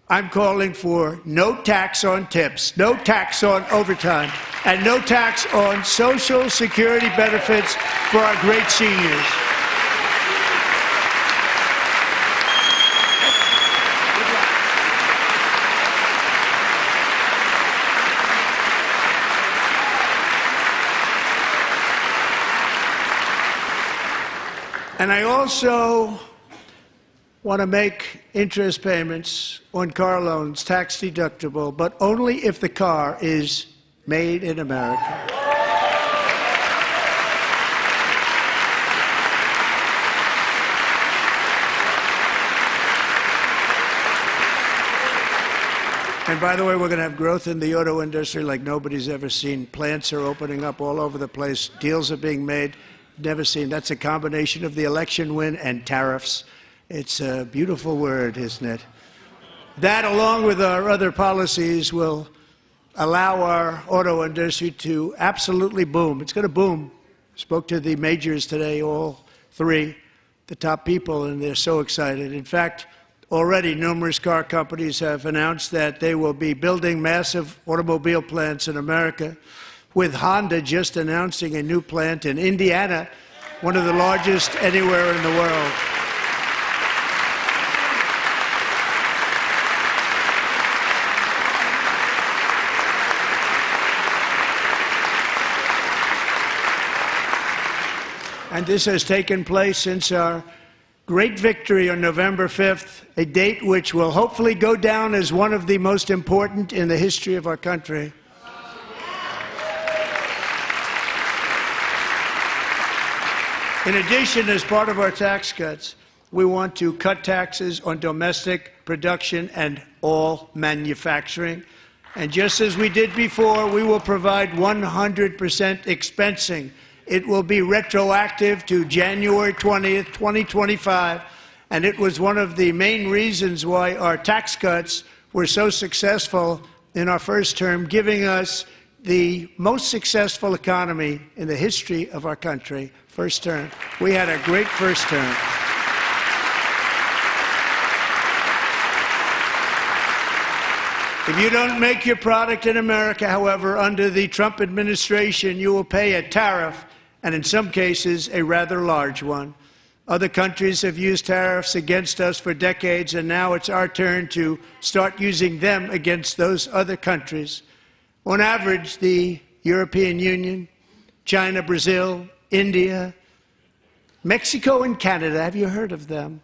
I'm calling for no tax on tips, no tax on overtime, and no tax on Social Security benefits for our great seniors. And I also want to make interest payments on car loans tax deductible, but only if the car is made in America. And by the way, we're going to have growth in the auto industry like nobody's ever seen. Plants are opening up all over the place. Deals are being made. Never seen. That's a combination of the election win and tariffs. It's a beautiful word, isn't it? That, along with our other policies, will allow our auto industry to absolutely boom. It's going to boom. Spoke to the majors today, all three, the top people, and they're so excited. In fact, already numerous car companies have announced that they will be building massive automobile plants in America, with Honda just announcing a new plant in Indiana, one of the largest anywhere in the world. And this has taken place since our great victory on November 5th, a date which will hopefully go down as one of the most important in the history of our country. In addition, as part of our tax cuts, we want to cut taxes on domestic production and all manufacturing. And just as we did before, we will provide 100% expensing. It will be retroactive to January 20th, 2025. And it was one of the main reasons why our tax cuts were so successful in our first term, giving us the most successful economy in the history of our country. First term. We had a great first term. If you don't make your product in America, however, under the Trump administration, you will pay a tariff, and in some cases, a rather large one. Other countries have used tariffs against us for decades, and now it's our turn to start using them against those other countries. On average, the European Union, China, Brazil, India, Mexico, and Canada, have you heard of them?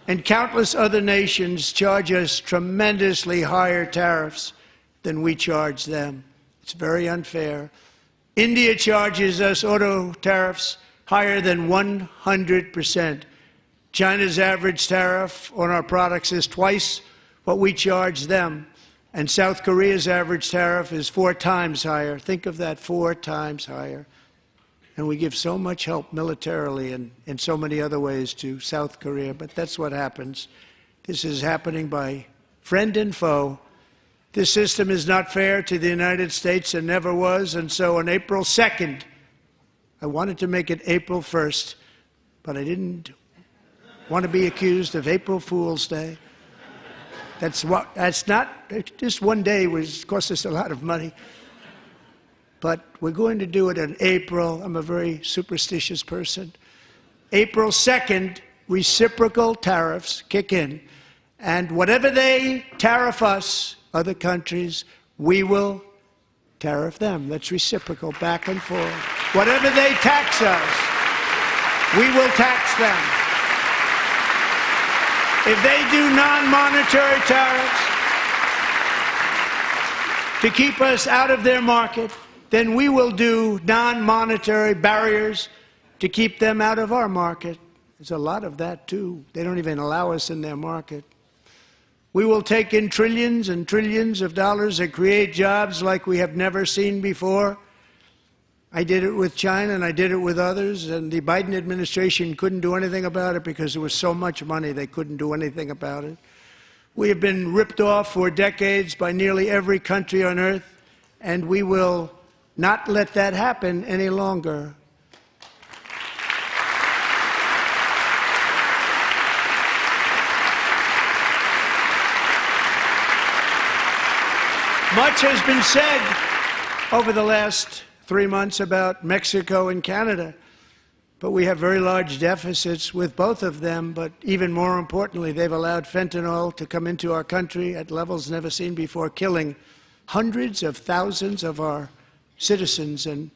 And countless other nations charge us tremendously higher tariffs than we charge them. It's very unfair. India charges us auto tariffs higher than 100%. China's average tariff on our products is twice what we charge them. And South Korea's average tariff is 4 times higher. Think of that, 4 times higher. And we give so much help militarily and in so many other ways to South Korea, but that's what happens. This is happening by friend and foe. This system is not fair to the United States and never was, and so on April 2nd, I wanted to make it April 1st, but I didn't want to be accused of April Fool's Day. That's not, just one day was cost us a lot of money. But we're going to do it in April. I'm a very superstitious person. April 2nd, reciprocal tariffs kick in. And whatever they tariff us, other countries, we will tariff them. That's reciprocal, back and forth. Whatever they tax us, we will tax them. If they do non-monetary tariffs to keep us out of their market, then we will do non-monetary barriers to keep them out of our market. There's a lot of that, too. They don't even allow us in their market. We will take in trillions and trillions of dollars and create jobs like we have never seen before. I did it with China and I did it with others, and the Biden administration couldn't do anything about it because there was so much money they couldn't do anything about it. We have been ripped off for decades by nearly every country on earth, and we will not let that happen any longer. Much has been said over the last 3 months about Mexico and Canada, but we have very large deficits with both of them. But even more importantly, they've allowed fentanyl to come into our country at levels never seen before, killing hundreds of thousands of our citizens and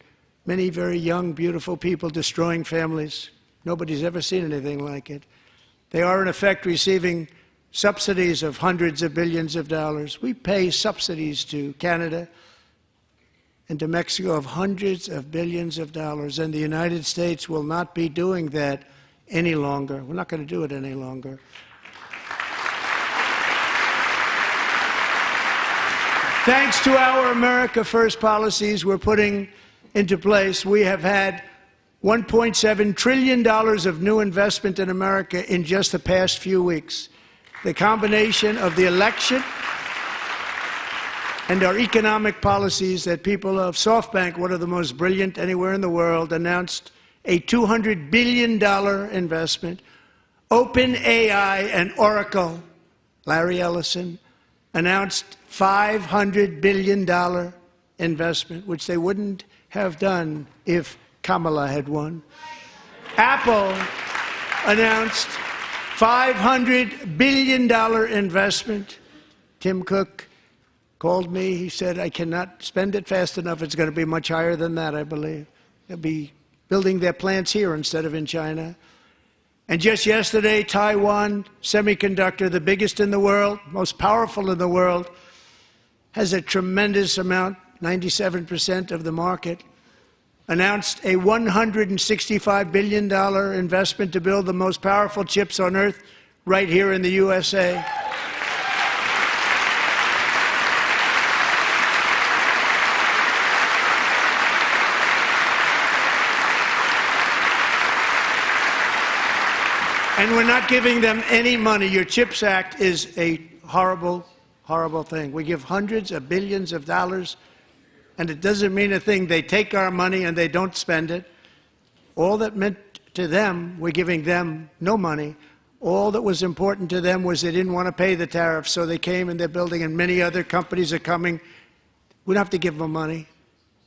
many very young, beautiful people, destroying families. Nobody's ever seen anything like it. They are, in effect, receiving subsidies of hundreds of billions of dollars. We pay subsidies to Canada and to Mexico of hundreds of billions of dollars, and the United States will not be doing that any longer. We're not going to do it any longer. Thanks to our America First policies we're putting into place, we have had $1.7 trillion of new investment in America in just the past few weeks. The combination of the election and our economic policies that people of SoftBank, one of the most brilliant anywhere in the world, announced a $200 billion investment. OpenAI and Oracle, Larry Ellison, announced $500 billion investment, which they wouldn't have done if Kamala had won. Apple announced $500 billion investment. Tim Cook called me. He said, I cannot spend it fast enough. It's going to be much higher than that, I believe. They'll be building their plants here instead of in China. And just yesterday, Taiwan Semiconductor, the biggest in the world, most powerful in the world, has a tremendous amount, 97% of the market, announced a $165 billion investment to build the most powerful chips on earth right here in the USA. And we're not giving them any money. Your CHIPS Act is a horrible, horrible thing. We give hundreds of billions of dollars, and it doesn't mean a thing. They take our money and they don't spend it. All that meant to them, we're giving them no money. All that was important to them was they didn't want to pay the tariffs, so they came and they're building, and many other companies are coming. We don't have to give them money.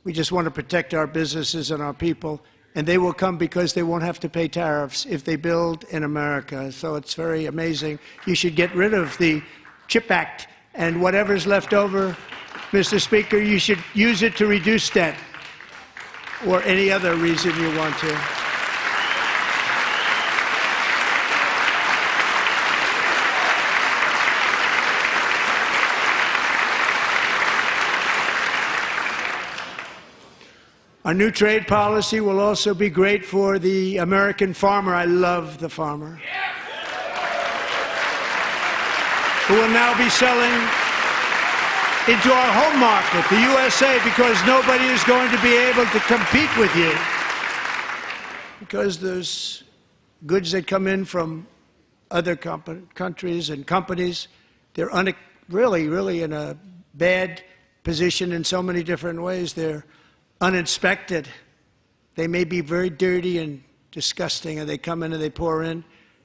We just want to protect our businesses and our people. And they will come because they won't have to pay tariffs if they build in America. So it's very amazing. You should get rid of the CHIP Act, and whatever's left over, Mr. Speaker, you should use it to reduce debt or any other reason you want to. Our new trade policy will also be great for the American farmer. I love the farmer. Who will now be selling into our home market, the USA, because nobody is going to be able to compete with you. because there's goods that come in from other countries and companies. They're really in a bad position in so many different ways. They're uninspected. They may be very dirty and disgusting, and they come in and they pour in,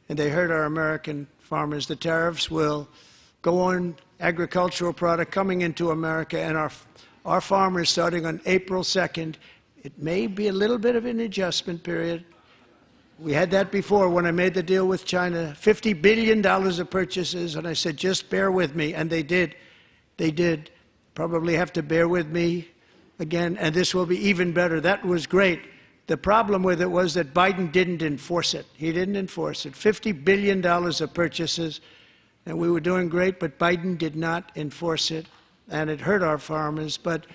and they hurt our American farmers. The tariffs will go on agricultural product coming into America, and our farmers, starting on April 2nd, it may be a little bit of an adjustment period. We had that before when I made the deal with China, $50 billion of purchases, and I said, just bear with me, and they did. They did. Probably have to bear with me again, and this will be even better. That was great. The problem with it was that Biden didn't enforce it. He didn't enforce it. $50 billion of purchases, and we were doing great, but Biden did not enforce it, and it hurt our farmers. But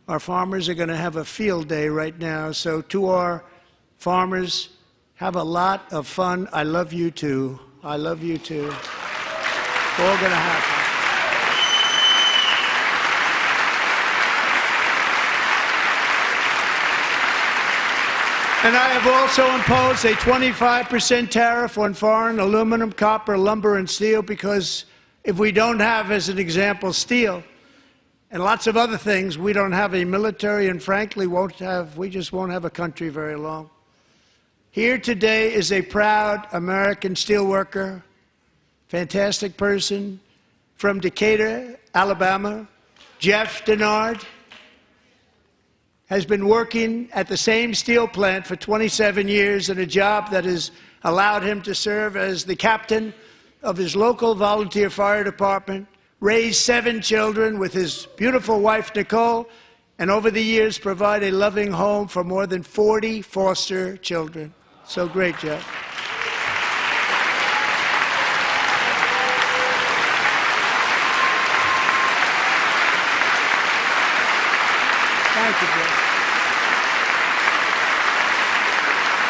our farmers are going to have a field day right now. So to our farmers, have a lot of fun. I love you too. I love you too. It's all going to happen. And I have also imposed a 25% tariff on foreign aluminum, copper, lumber, and steel, because if we don't have, as an example, steel and lots of other things, we don't have a military, and frankly, we just won't have a country very long. Here today is a proud American steelworker, fantastic person from Decatur, Alabama, Jeff Denard. Has been working at the same steel plant for 27 years in a job that has allowed him to serve as the captain of his local volunteer fire department, raise 7 children with his beautiful wife, Nicole, and over the years provide a loving home for more than 40 foster children. So great, Jeff. Thank you, Jeff.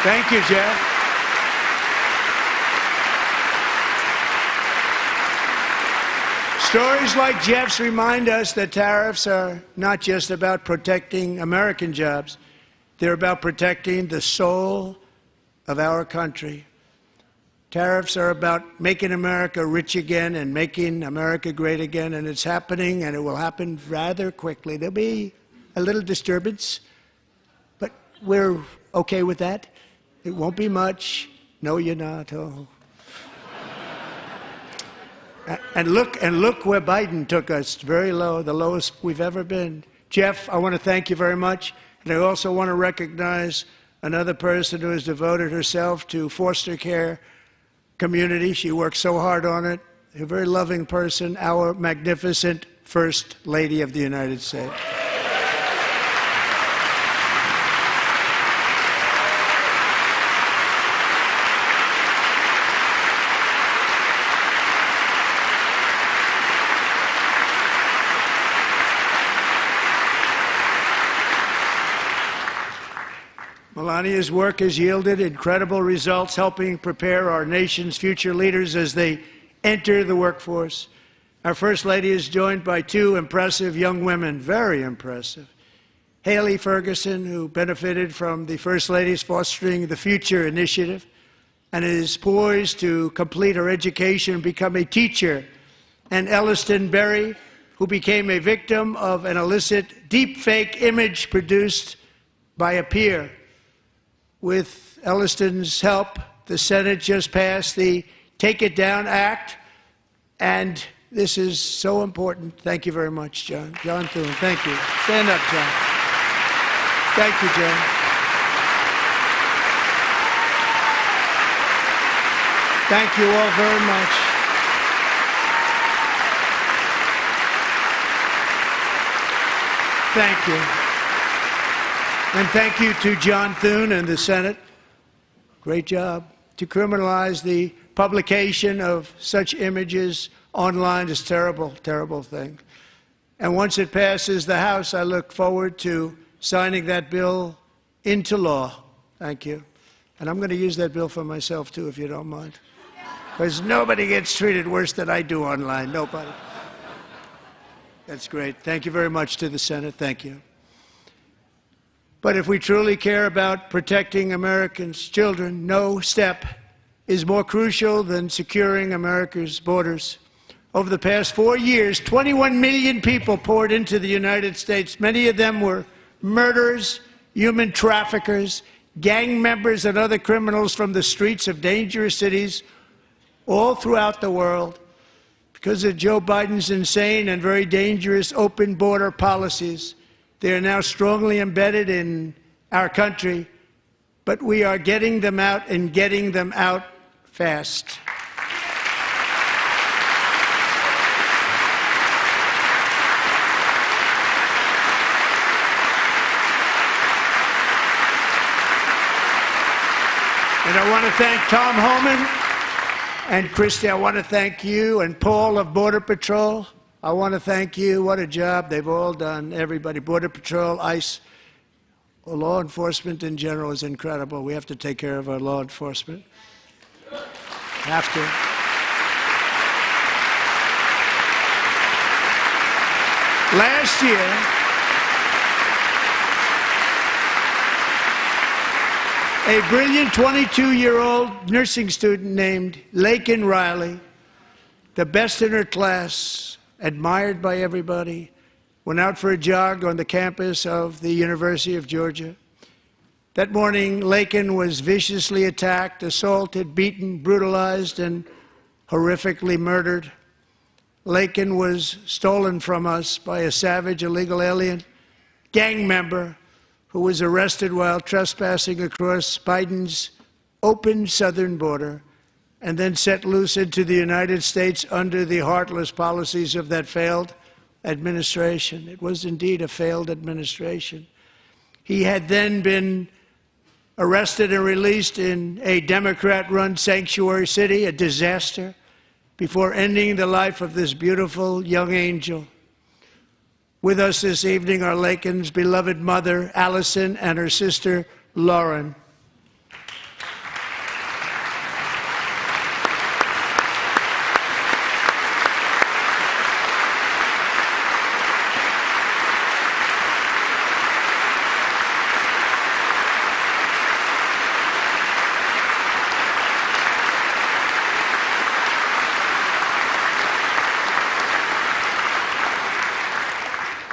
Thank you, Jeff. Stories like Jeff's remind us that tariffs are not just about protecting American jobs. They're about protecting the soul of our country. Tariffs are about making America rich again and making America great again, and it's happening, and it will happen rather quickly. There'll be a little disturbance, but we're okay with that. It won't be much. No, you're not. Oh. And look where Biden took us, very low, the lowest we've ever been. Jeff, I want to thank you very much. And I also want to recognize another person who has devoted herself to foster care community. She works so hard on it. A very loving person, our magnificent First Lady of the United States. Melania's work has yielded incredible results, helping prepare our nation's future leaders as they enter the workforce. Our First Lady is joined by 2 impressive young women, very impressive. Haley Ferguson, who benefited from the First Lady's Fostering the Future initiative and is poised to complete her education and become a teacher. And Elliston Berry, who became a victim of an illicit deepfake image produced by a peer. With Elliston's help, the Senate just passed the Take It Down Act, and this is so important. Thank you very much, John. John Thune, thank you. Stand up, John. Thank you, John. Thank you all very much. Thank you. And thank you to John Thune and the Senate. Great job. To criminalize the publication of such images online is a terrible, terrible thing. And once it passes the House, I look forward to signing that bill into law. Thank you. And I'm going to use that bill for myself, too, if you don't mind. Because nobody gets treated worse than I do online. Nobody. That's great. Thank you very much to the Senate. Thank you. But if we truly care about protecting Americans' children, no step is more crucial than securing America's borders. Over the past 4 years, 21 million people poured into the United States. Many of them were murderers, human traffickers, gang members, and other criminals from the streets of dangerous cities all throughout the world. Because of Joe Biden's insane and very dangerous open border policies, they are now strongly embedded in our country, but we are getting them out and getting them out fast. And I want to thank Tom Homan and Christy. I want to thank you and Paul of Border Patrol. I want to thank you. What a job they've all done. Everybody, Border Patrol, ICE, law enforcement in general is incredible. We have to take care of our law enforcement. Have to. Last year, a brilliant 22-year-old nursing student named Laken Riley, the best in her class, admired by everybody, went out for a jog on the campus of the University of Georgia. That morning, Laken was viciously attacked, assaulted, beaten, brutalized, and horrifically murdered. Laken was stolen from us by a savage illegal alien gang member who was arrested while trespassing across Biden's open southern border and then set loose into the United States under the heartless policies of that failed administration. It was indeed a failed administration. He had then been arrested and released in a Democrat-run sanctuary city, a disaster, before ending the life of this beautiful young angel. With us this evening are Laken's beloved mother, Allison, and her sister, Lauren.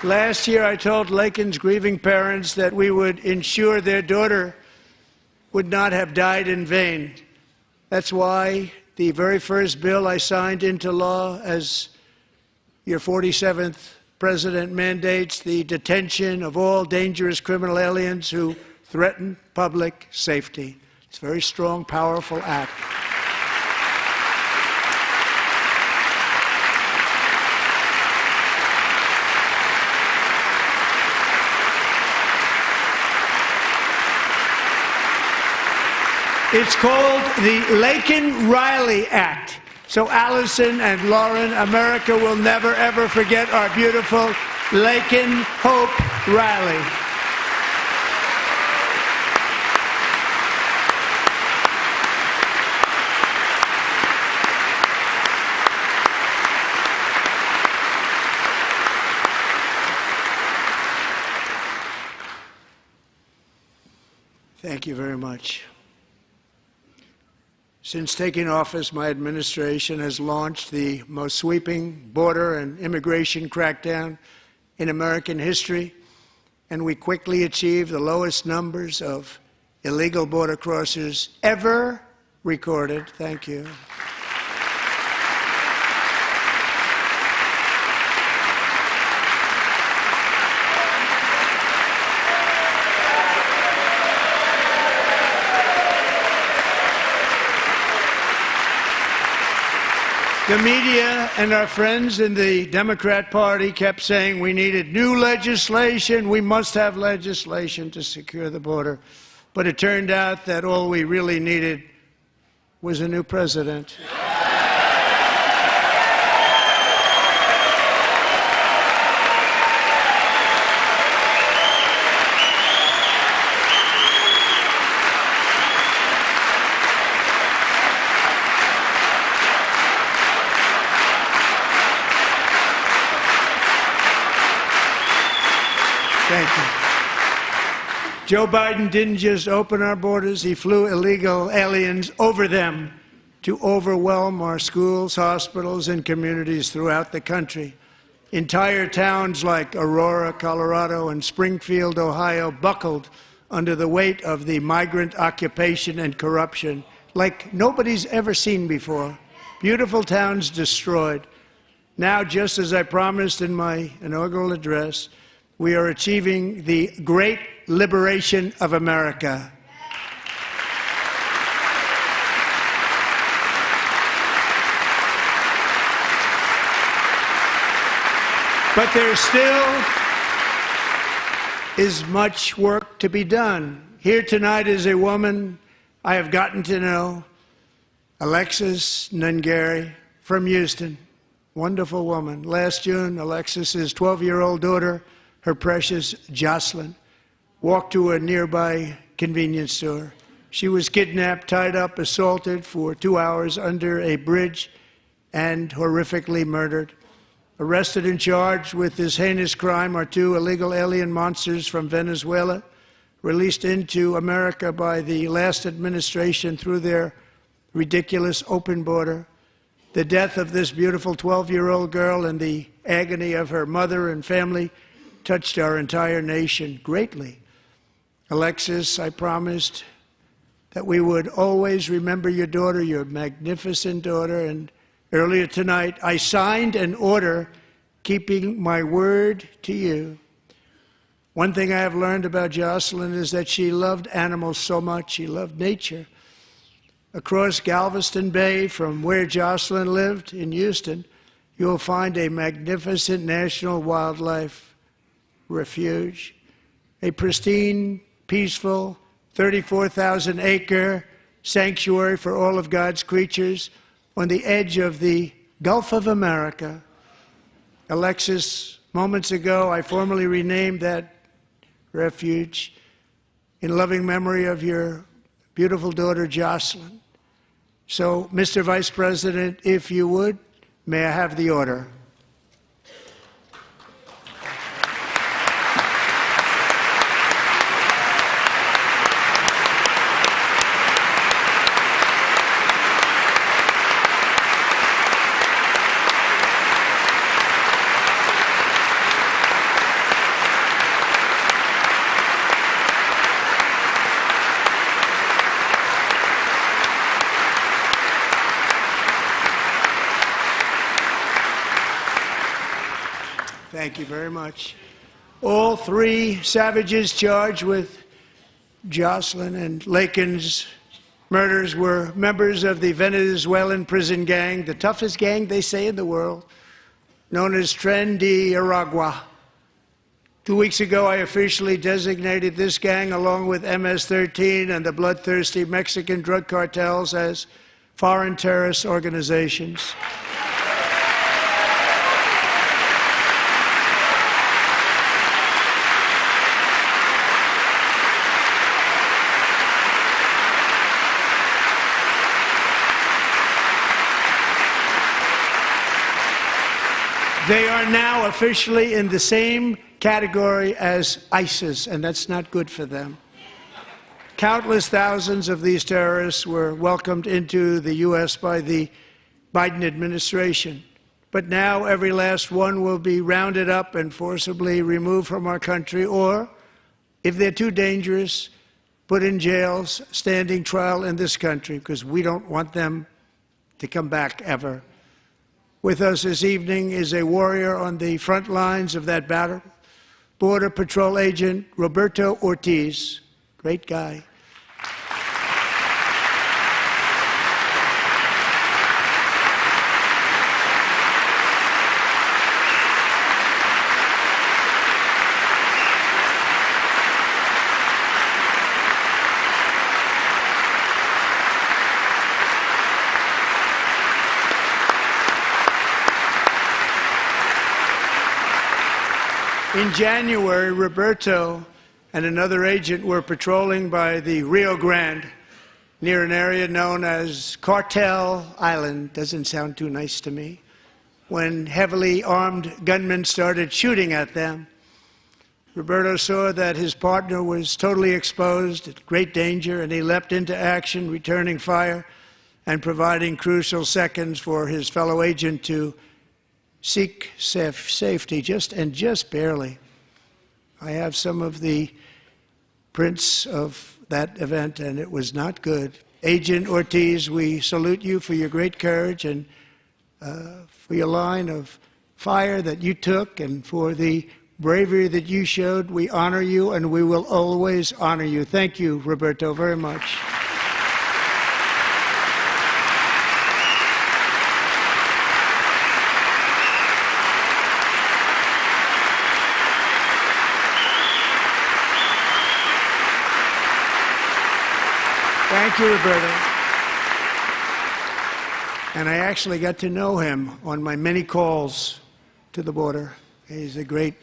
Last year, I told Laken's grieving parents that we would ensure their daughter would not have died in vain. That's why the very first bill I signed into law as your 47th president mandates the detention of all dangerous criminal aliens who threaten public safety. It's a very strong, powerful act. It's called the Laken-Riley Act. So Allison and Lauren, America will never, ever forget our beautiful Laken Hope Riley. Thank you very much. Since taking office, my administration has launched the most sweeping border and immigration crackdown in American history, and we quickly achieved the lowest numbers of illegal border crossers ever recorded. Thank you. The media and our friends in the Democrat Party kept saying we needed new legislation, we must have legislation to secure the border. But it turned out that all we really needed was a new president. Thank you. Joe Biden didn't just open our borders, he flew illegal aliens over them to overwhelm our schools, hospitals, and communities throughout the country. Entire towns like Aurora, Colorado, and Springfield, Ohio, buckled under the weight of the migrant occupation and corruption like nobody's ever seen before. Beautiful towns destroyed. Now, just as I promised in my inaugural address, we are achieving the great liberation of America. But there still is much work to be done. Here tonight is a woman I have gotten to know, Alexis Nungari from Houston. Wonderful woman. Last June, Alexis's 12-year-old daughter, her precious Jocelyn, walked to a nearby convenience store. She was kidnapped, tied up, assaulted for 2 hours under a bridge, and horrifically murdered. Arrested and charged with this heinous crime are 2 illegal alien monsters from Venezuela, released into America by the last administration through their ridiculous open border. The death of this beautiful 12-year-old girl and the agony of her mother and family touched our entire nation greatly. Alexis, I promised that we would always remember your daughter, your magnificent daughter, and earlier tonight, I signed an order keeping my word to you. One thing I have learned about Jocelyn is that she loved animals so much. She loved nature. Across Galveston Bay, from where Jocelyn lived in Houston, you will find a magnificent national wildlife refuge, a pristine, peaceful, 34,000-acre sanctuary for all of God's creatures on the edge of the Gulf of America. Alexis, moments ago, I formally renamed that refuge in loving memory of your beautiful daughter, Jocelyn. So, Mr. Vice President, if you would, may I have the order? Thank you very much. All 3 savages charged with Jocelyn and Lakin's murders were members of the Venezuelan prison gang, the toughest gang, they say, in the world, known as Tren de Aragua. 2 weeks ago, I officially designated this gang, along with MS-13 and the bloodthirsty Mexican drug cartels, as foreign terrorist organizations. They are now officially in the same category as ISIS, and that's not good for them. Countless thousands of these terrorists were welcomed into the U.S. by the Biden administration. But now every last one will be rounded up and forcibly removed from our country, or, if they're too dangerous, put in jails, standing trial in this country, because we don't want them to come back ever. With us this evening is a warrior on the front lines of that battle, Border Patrol Agent Roberto Ortiz. Great guy. In January, Roberto and another agent were patrolling by the Rio Grande near an area known as Cartel Island. Doesn't sound too nice to me. When heavily armed gunmen started shooting at them. Roberto saw that his partner was totally exposed, at great danger, and he leapt into action, returning fire and providing crucial seconds for his fellow agent to seek safety, just barely. I have some of the prints of that event, and it was not good. Agent Ortiz, we salute you for your great courage and for your line of fire that you took and for the bravery that you showed. We honor you, and we will always honor you. Thank you, Roberto, very much. Thank you, Roberto. And I actually got to know him on my many calls to the border. He's a great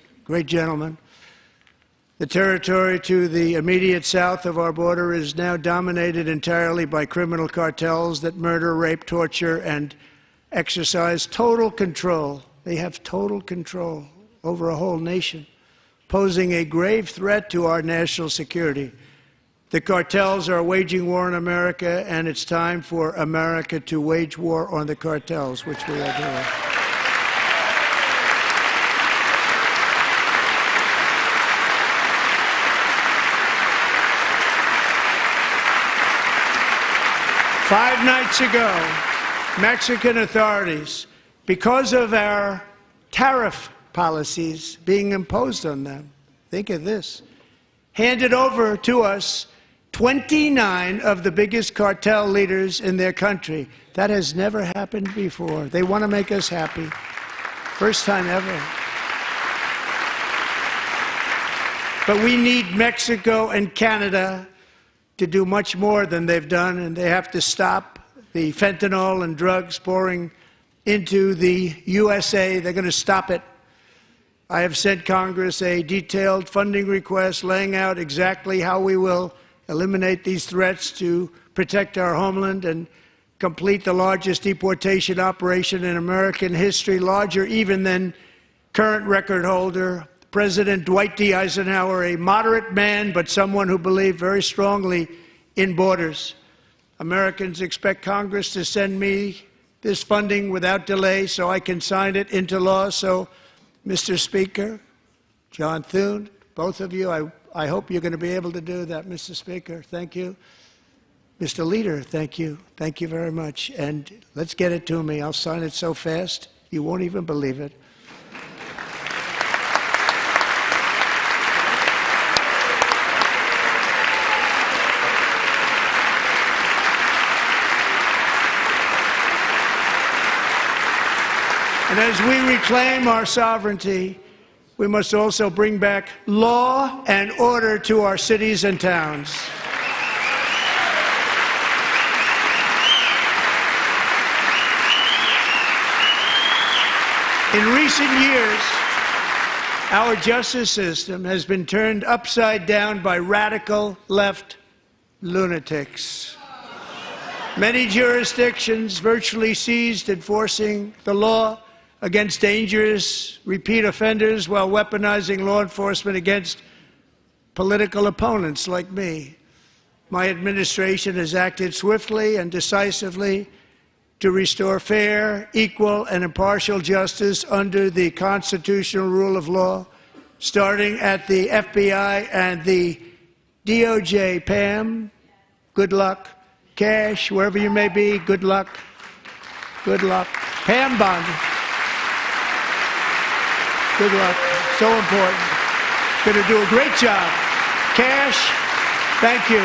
gentleman. The territory to the immediate south of our border is now dominated entirely by criminal cartels that murder, rape, torture, and exercise total control. They have total control over a whole nation, posing a grave threat to our national security. The cartels are waging war on America, and it's time for America to wage war on the cartels, which we are doing. Five nights ago, Mexican authorities, because of our tariff policies being imposed on them, think of this, handed over to us 29 of the biggest cartel leaders in their country. That has never happened before. They want to make us happy. First time ever. But we need Mexico and Canada to do much more than they've done, and they have to stop the fentanyl and drugs pouring into the USA. They're going to stop it. I have sent Congress a detailed funding request laying out exactly how we will eliminate these threats to protect our homeland and complete the largest deportation operation in American history, larger even than current record holder, President Dwight D. Eisenhower, a moderate man, but someone who believed very strongly in borders. Americans expect Congress to send me this funding without delay so I can sign it into law. So, Mr. Speaker, John Thune, both of you, I hope you're going to be able to do that, Mr. Speaker. Thank you. Mr. Leader, thank you. Thank you very much. And let's get it to me. I'll sign it so fast, you won't even believe it. And as we reclaim our sovereignty, we must also bring back law and order to our cities and towns. In recent years, our justice system has been turned upside down by radical left lunatics. Many jurisdictions virtually ceased enforcing the law against dangerous repeat offenders while weaponizing law enforcement against political opponents like me. My administration has acted swiftly and decisively to restore fair, equal, and impartial justice under the constitutional rule of law, starting at the FBI and the DOJ. Pam, good luck. Cash, wherever you may be, good luck. Good luck. Pam Bondi. Good luck. So important. Going to do a great job. Cash, thank you.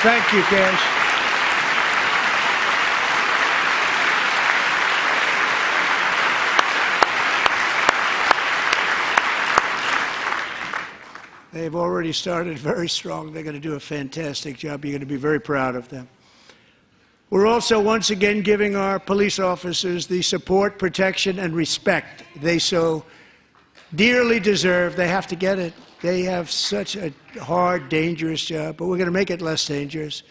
Thank you, Cash. They've already started very strong. They're going to do a fantastic job. You're going to be very proud of them. We're also once again giving our police officers the support, protection, and respect they so dearly deserve. They have to get it. They have such a hard, dangerous job, but we're going to make it less dangerous.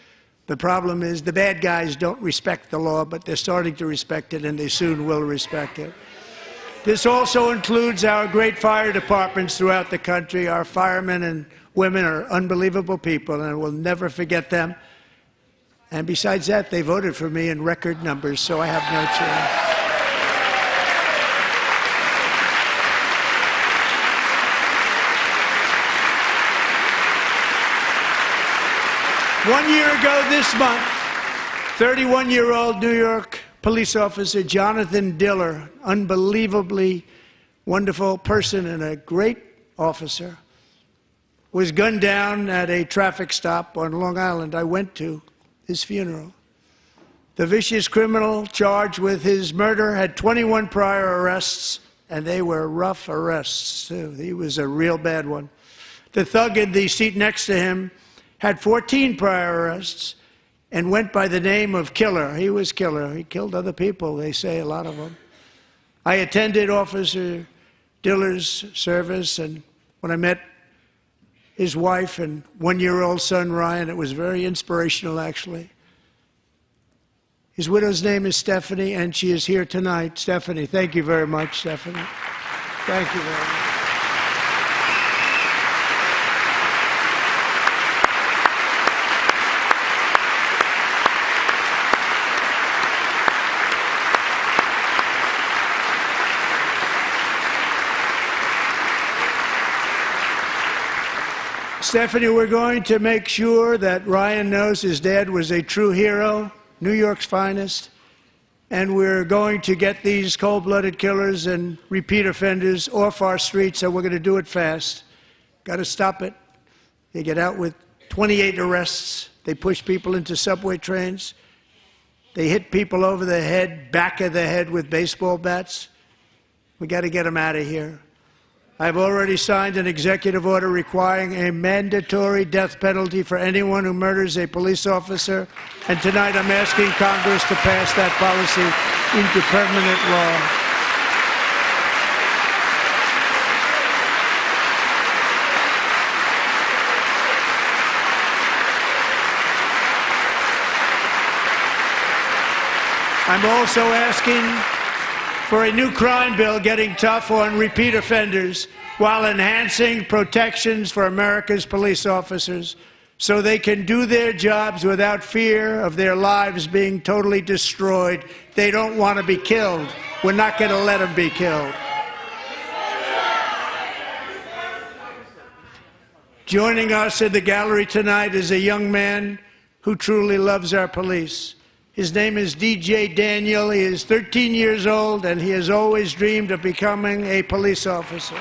The problem is the bad guys don't respect the law, but they're starting to respect it, and they soon will respect it. This also includes our great fire departments throughout the country. Our firemen and women are unbelievable people, and we'll never forget them. And besides that, they voted for me in record numbers, so I have no choice. 1 year ago this month, 31-year-old New York police officer Jonathan Diller, unbelievably wonderful person and a great officer, was gunned down at a traffic stop on Long Island. I went to his funeral. The vicious criminal charged with his murder had 21 prior arrests, and they were rough arrests, too. He was a real bad one. The thug in the seat next to him had 14 prior arrests and went by the name of Killer. He was Killer. He killed other people, they say, a lot of them. I attended Officer Diller's service, and when I met his wife and one-year-old son, Ryan, it was very inspirational, actually. His widow's name is Stephanie, and she is here tonight. Stephanie, thank you very much, Stephanie. Thank you very much. Stephanie, we're going to make sure that Ryan knows his dad was a true hero, New York's finest, and we're going to get these cold-blooded killers and repeat offenders off our streets, so we're going to do it fast. Got to stop it. They get out with 28 arrests. They push people into subway trains. They hit people over the head, back of the head with baseball bats. We got to get them out of here. I've already signed an executive order requiring a mandatory death penalty for anyone who murders a police officer, and tonight I'm asking Congress to pass that policy into permanent law. I'm also asking for a new crime bill getting tough on repeat offenders while enhancing protections for America's police officers so they can do their jobs without fear of their lives being totally destroyed. They don't want to be killed. We're not going to let them be killed. Joining us in the gallery tonight is a young man who truly loves our police. His name is DJ Daniel. He is 13 years old, and he has always dreamed of becoming a police officer.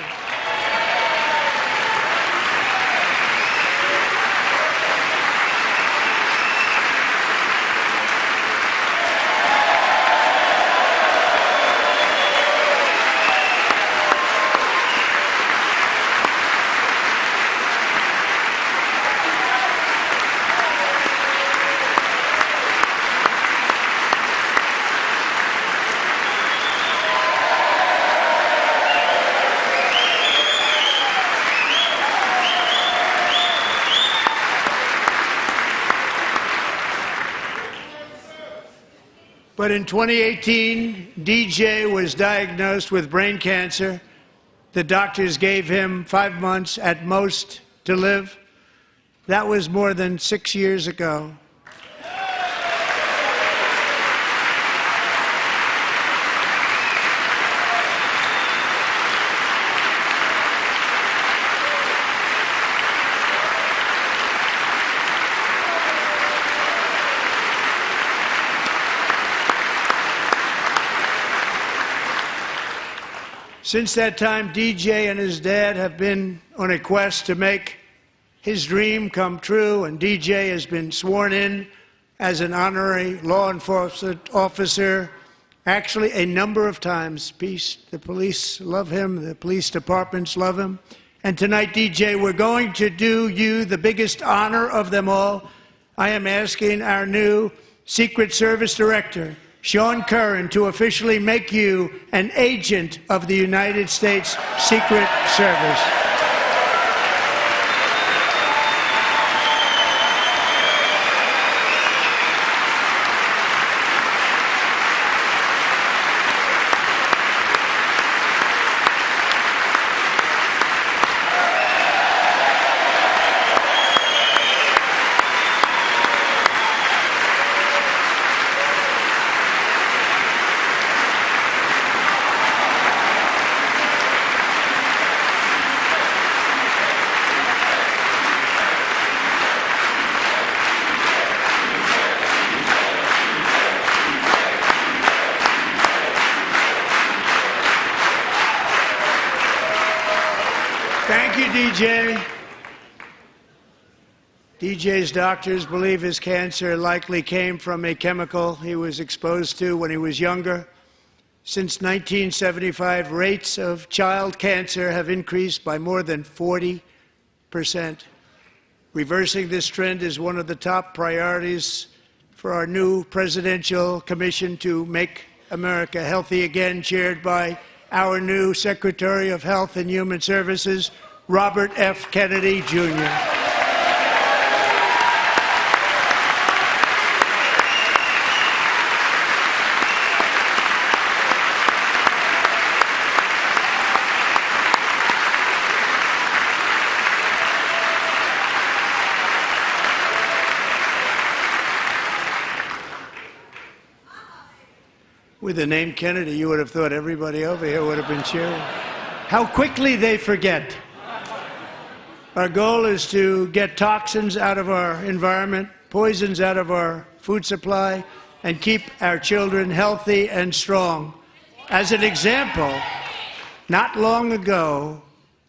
But in 2018, DJ was diagnosed with brain cancer. The doctors gave him 5 months at most to live. That was more than 6 years ago. Since that time, DJ and his dad have been on a quest to make his dream come true, and DJ has been sworn in as an honorary law enforcement officer, actually a number of times. The police love him, the police departments love him. And tonight, DJ, we're going to do you the biggest honor of them all. I am asking our new Secret Service Director, Sean Curran, to officially make you an agent of the United States Secret Service. Thank you, DJ. DJ's doctors believe his cancer likely came from a chemical he was exposed to when he was younger. Since 1975, rates of child cancer have increased by more than 40%. Reversing this trend is one of the top priorities for our new presidential commission to make America healthy again, chaired by our new Secretary of Health and Human Services, Robert F. Kennedy, Jr. With the name Kennedy, you would have thought everybody over here would have been cheering. How quickly they forget. Our goal is to get toxins out of our environment, poisons out of our food supply, and keep our children healthy and strong. As an example, not long ago,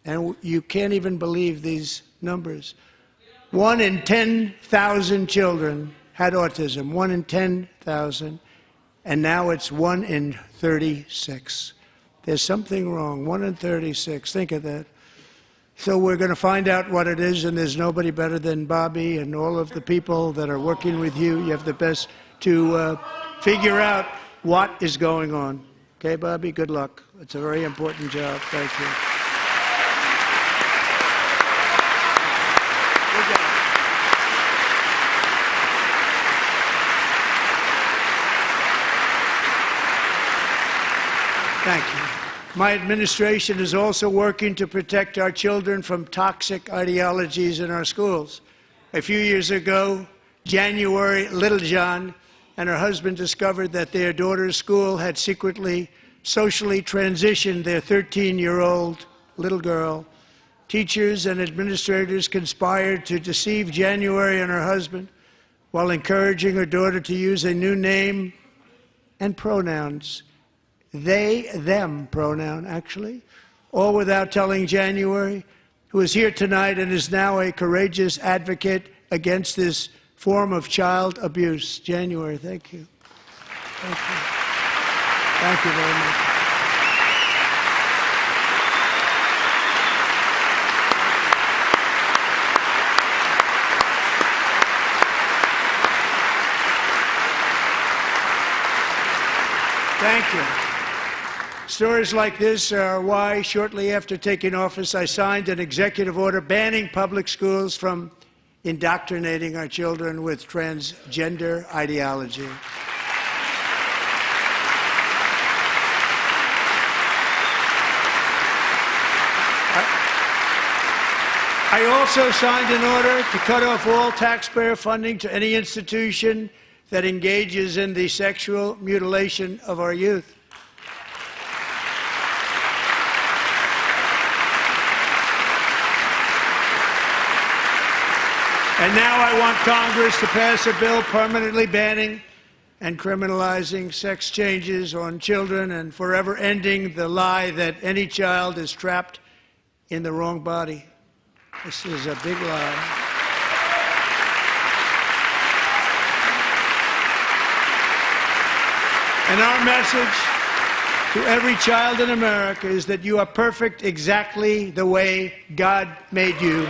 and you can't even believe these numbers, 1 in 10,000 children had autism, 1 in 10,000. And now it's 1 in 36. There's something wrong, 1 in 36. Think of that. So we're going to find out what it is, and there's nobody better than Bobby and all of the people that are working with you. You have the best to figure out what is going on. Okay, Bobby? Good luck. It's a very important job. Thank you. Thank you. My administration is also working to protect our children from toxic ideologies in our schools. A few years ago, January Littlejohn and her husband discovered that their daughter's school had secretly socially transitioned their 13-year-old little girl. Teachers and administrators conspired to deceive January and her husband while encouraging her daughter to use a new name and pronouns. They, them pronoun, actually, all without telling January, who is here tonight and is now a courageous advocate against this form of child abuse. January, thank you. Thank you. Thank you very much. Thank you. Stories like this are why, shortly after taking office, I signed an executive order banning public schools from indoctrinating our children with transgender ideology. I also signed an order to cut off all taxpayer funding to any institution that engages in the sexual mutilation of our youth. And now I want Congress to pass a bill permanently banning and criminalizing sex changes on children and forever ending the lie that any child is trapped in the wrong body. This is a big lie. And our message to every child in America is that you are perfect exactly the way God made you.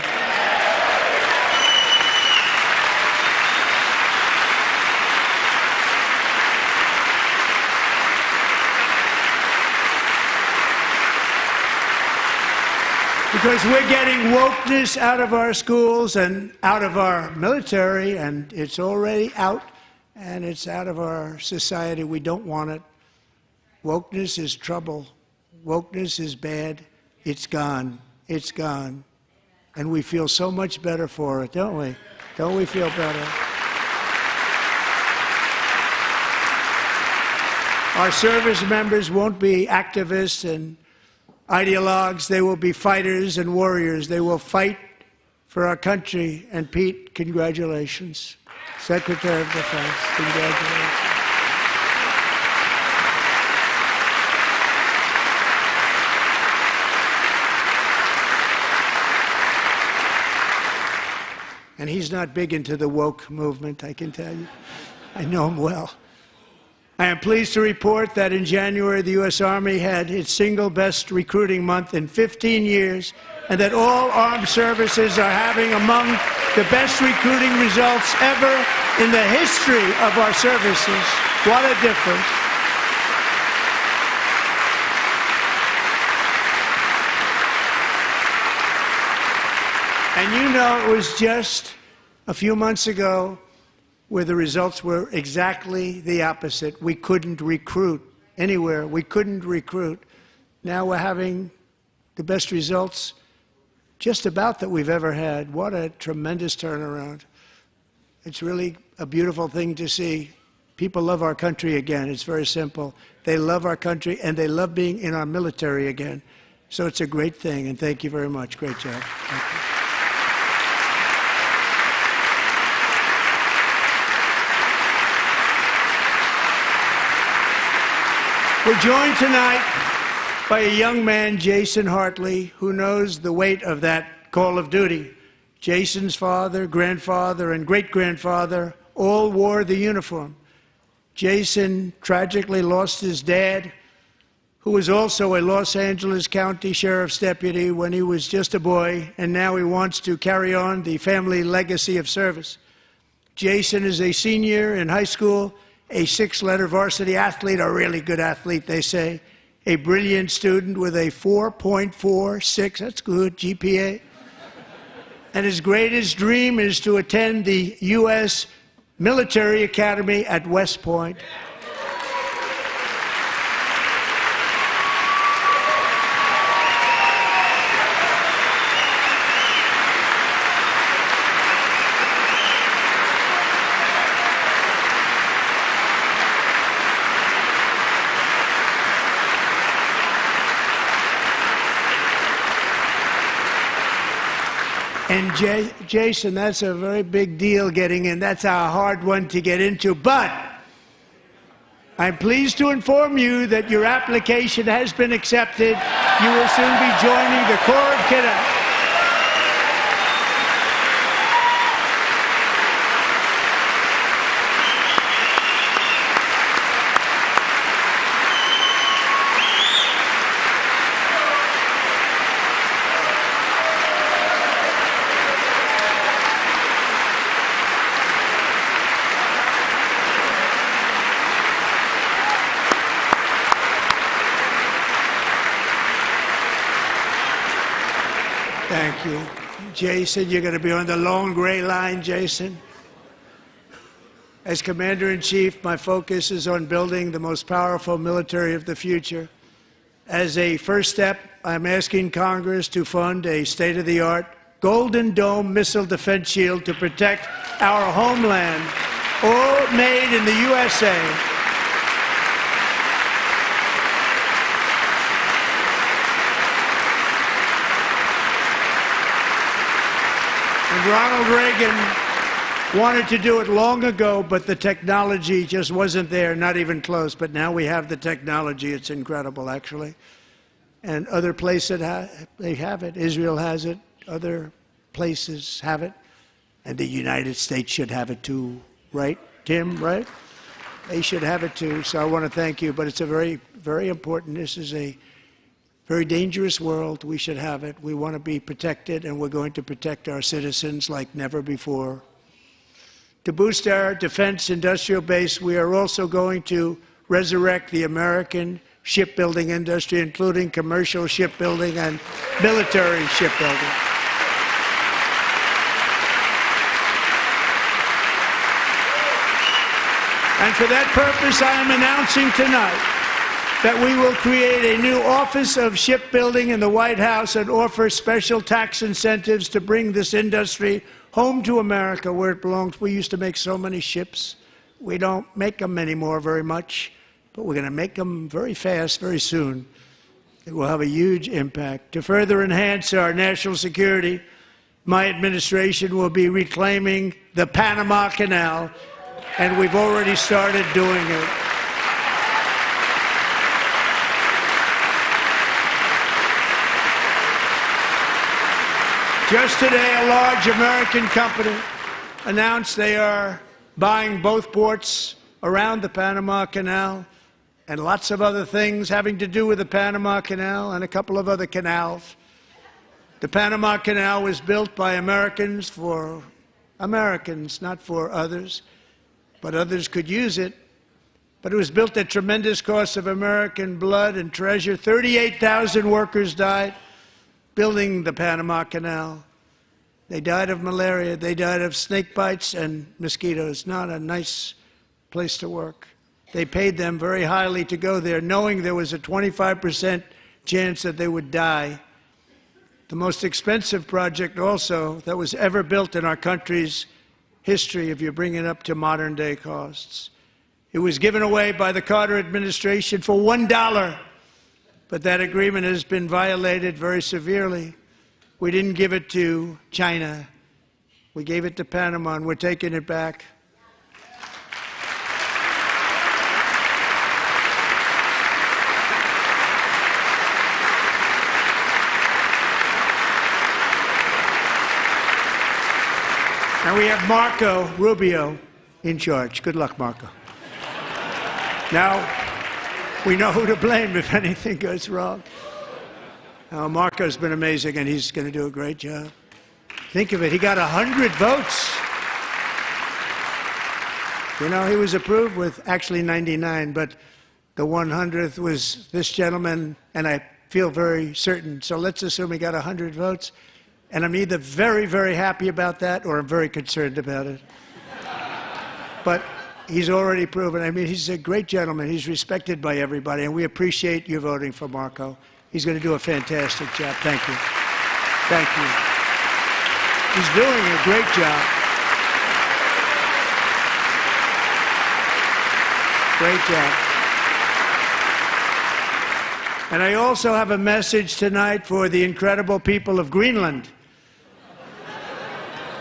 Because we're getting wokeness out of our schools and out of our military, and it's already out, and it's out of our society. We don't want it. Wokeness is trouble. Wokeness is bad. It's gone. It's gone. And we feel so much better for it, don't we? Don't we feel better? Our service members won't be activists and ideologues. They will be fighters and warriors. They will fight for our country. And Pete, congratulations. Secretary of Defense, congratulations. And he's not big into the woke movement, I can tell you. I know him well. I am pleased to report that in January, the U.S. Army had its single best recruiting month in 15 years, and that all armed services are having among the best recruiting results ever in the history of our services. What a difference. And you know, it was just a few months ago where the results were exactly the opposite. We couldn't recruit anywhere. We couldn't recruit. Now we're having the best results just about that we've ever had. What a tremendous turnaround. It's really a beautiful thing to see. People love our country again. It's very simple. They love our country, and they love being in our military again. So it's a great thing, and thank you very much. Great job. Thank you. We're joined tonight by a young man, Jason Hartley, who knows the weight of that call of duty. Jason's father, grandfather, and great-grandfather all wore the uniform. Jason tragically lost his dad, who was also a Los Angeles County Sheriff's deputy when he was just a boy, and now he wants to carry on the family legacy of service. Jason is a senior in high school, a 6-letter varsity athlete, a really good athlete, they say, a brilliant student with a 4.46, that's good, GPA. And his greatest dream is to attend the U.S. Military Academy at West Point. And Jason, that's a very big deal getting in. That's a hard one to get into. But I'm pleased to inform you that your application has been accepted. You will soon be joining the Corps of Cadets. Thank you. Jason, you're going to be on the long gray line, Jason. As Commander-in-Chief, my focus is on building the most powerful military of the future. As a first step, I'm asking Congress to fund a state-of-the-art Golden Dome missile defense shield to protect our homeland, all made in the USA. And Ronald Reagan wanted to do it long ago, but the technology just wasn't there, not even close. But now we have the technology. It's incredible, actually. And other places, they have it. Israel has it. Other places have it. And the United States should have it too, right, Tim, right? They should have it too. So I want to thank you. But it's a very, very important. This is a very dangerous world. We should have it. We want to be protected, and we're going to protect our citizens like never before. To boost our defense industrial base, we are also going to resurrect the American shipbuilding industry, including commercial shipbuilding and military shipbuilding. And for that purpose, I am announcing tonight that we will create a new Office of Shipbuilding in the White House and offer special tax incentives to bring this industry home to America where it belongs. We used to make so many ships. We don't make them anymore very much, but we're going to make them very fast, very soon. It will have a huge impact. To further enhance our national security, my administration will be reclaiming the Panama Canal, and we've already started doing it. Just today, a large American company announced they are buying both ports around the Panama Canal and lots of other things having to do with the Panama Canal and a couple of other canals. The Panama Canal was built by Americans for Americans, not for others, but others could use it. But it was built at tremendous cost of American blood and treasure. 38,000 workers died building the Panama Canal. They died of malaria, they died of snake bites and mosquitoes. Not a nice place to work. They paid them very highly to go there, knowing there was a 25% chance that they would die. The most expensive project also that was ever built in our country's history, if you bring it up to modern day costs. It was given away by the Carter administration for $1. But that agreement has been violated very severely. We didn't give it to China. We gave it to Panama, and we're taking it back. And we have Marco Rubio in charge. Good luck, Marco. Now, we know who to blame if anything goes wrong. Marco's been amazing, and he's going to do a great job. Think of it, he got 100 votes. You know, he was approved with actually 99, but the 100th was this gentleman, and I feel very certain. So let's assume he got 100 votes, and I'm either very, very happy about that or I'm very concerned about it. But he's already proven. I mean, he's a great gentleman. He's respected by everybody, and we appreciate you voting for Marco. He's going to do a fantastic job. Thank you. Thank you. He's doing a great job. Great job. And I also have a message tonight for the incredible people of Greenland.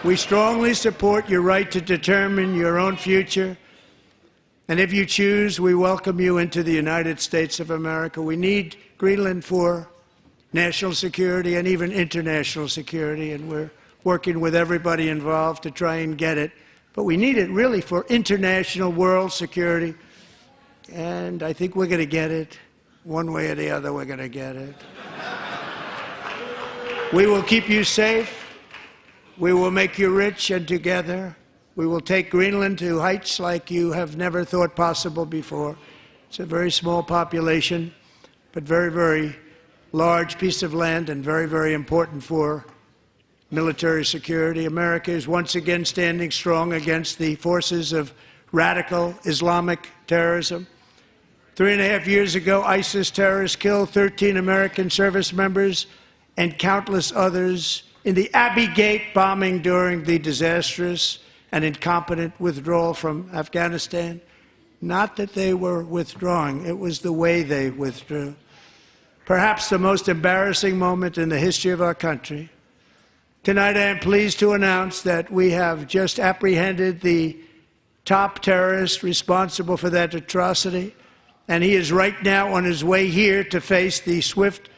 We strongly support your right to determine your own future. And if you choose, we welcome you into the United States of America. We need Greenland for national security and even international security, and we're working with everybody involved to try and get it. But we need it really for international world security, and I think we're going to get it. One way or the other, we're going to get it. We will keep you safe. We will make you rich, and together we will take Greenland to heights like you have never thought possible before. It's a very small population, but very, very large piece of land and very, very important for military security. America is once again standing strong against the forces of radical Islamic terrorism. 3.5 years ago, ISIS terrorists killed 13 American service members and countless others in the Abbey Gate bombing during the disastrous and incompetent withdrawal from Afghanistan. Not that they were withdrawing, it was the way they withdrew. Perhaps the most embarrassing moment in the history of our country. Tonight I am pleased to announce that we have just apprehended the top terrorist responsible for that atrocity, and he is right now on his way here to face the swift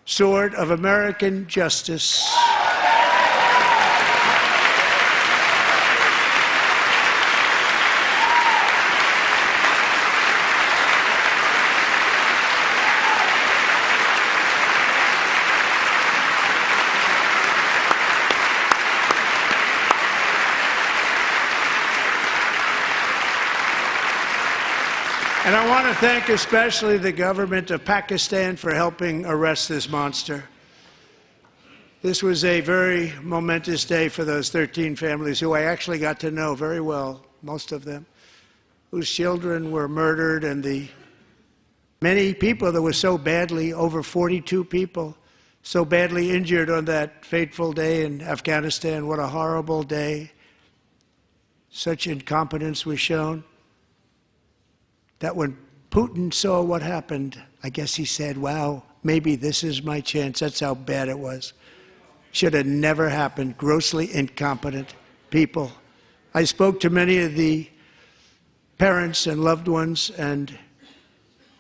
sword of American justice. And I want to thank especially the government of Pakistan for helping arrest this monster. This was a very momentous day for those 13 families who I actually got to know very well, most of them, whose children were murdered, and the many people that were so badly, over 42 people, so badly injured on that fateful day in Afghanistan. What a horrible day. Such incompetence was shown that when Putin saw what happened, I guess he said, wow, maybe this is my chance. That's how bad it was. Should have never happened. Grossly incompetent people. I spoke to many of the parents and loved ones, and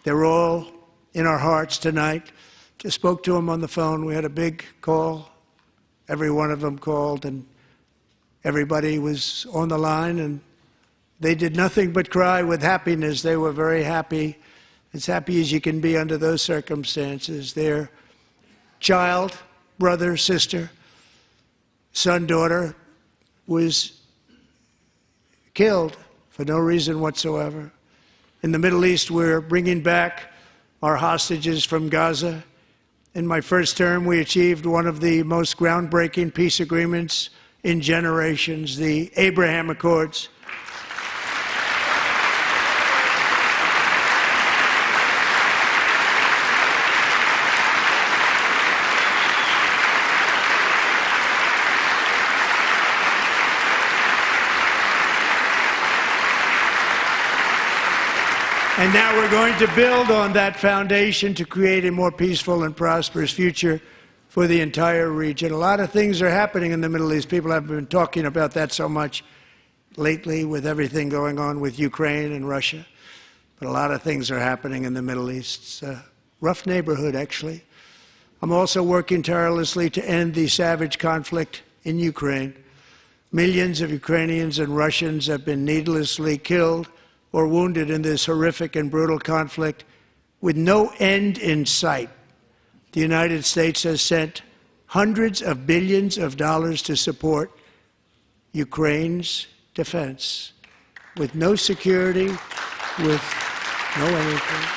they're all in our hearts tonight. Just spoke to them on the phone. We had a big call every one of them called, and everybody was on the line, and they did nothing but cry with happiness. They were very happy, as happy as you can be under those circumstances. Their child, brother, sister, son, daughter was killed for no reason whatsoever. In the Middle East, we're bringing back our hostages from Gaza. In my first term, we achieved one of the most groundbreaking peace agreements in generations, the Abraham Accords. And now we're going to build on that foundation to create a more peaceful and prosperous future for the entire region. A lot of things are happening in the Middle East. People haven't been talking about that so much lately with everything going on with Ukraine and Russia. But a lot of things are happening in the Middle East. It's a rough neighborhood, actually. I'm also working tirelessly to end the savage conflict in Ukraine. Millions of Ukrainians and Russians have been needlessly killed or wounded in this horrific and brutal conflict with no end in sight. The United States has sent hundreds of billions of dollars to support Ukraine's defense with no security, with no anything.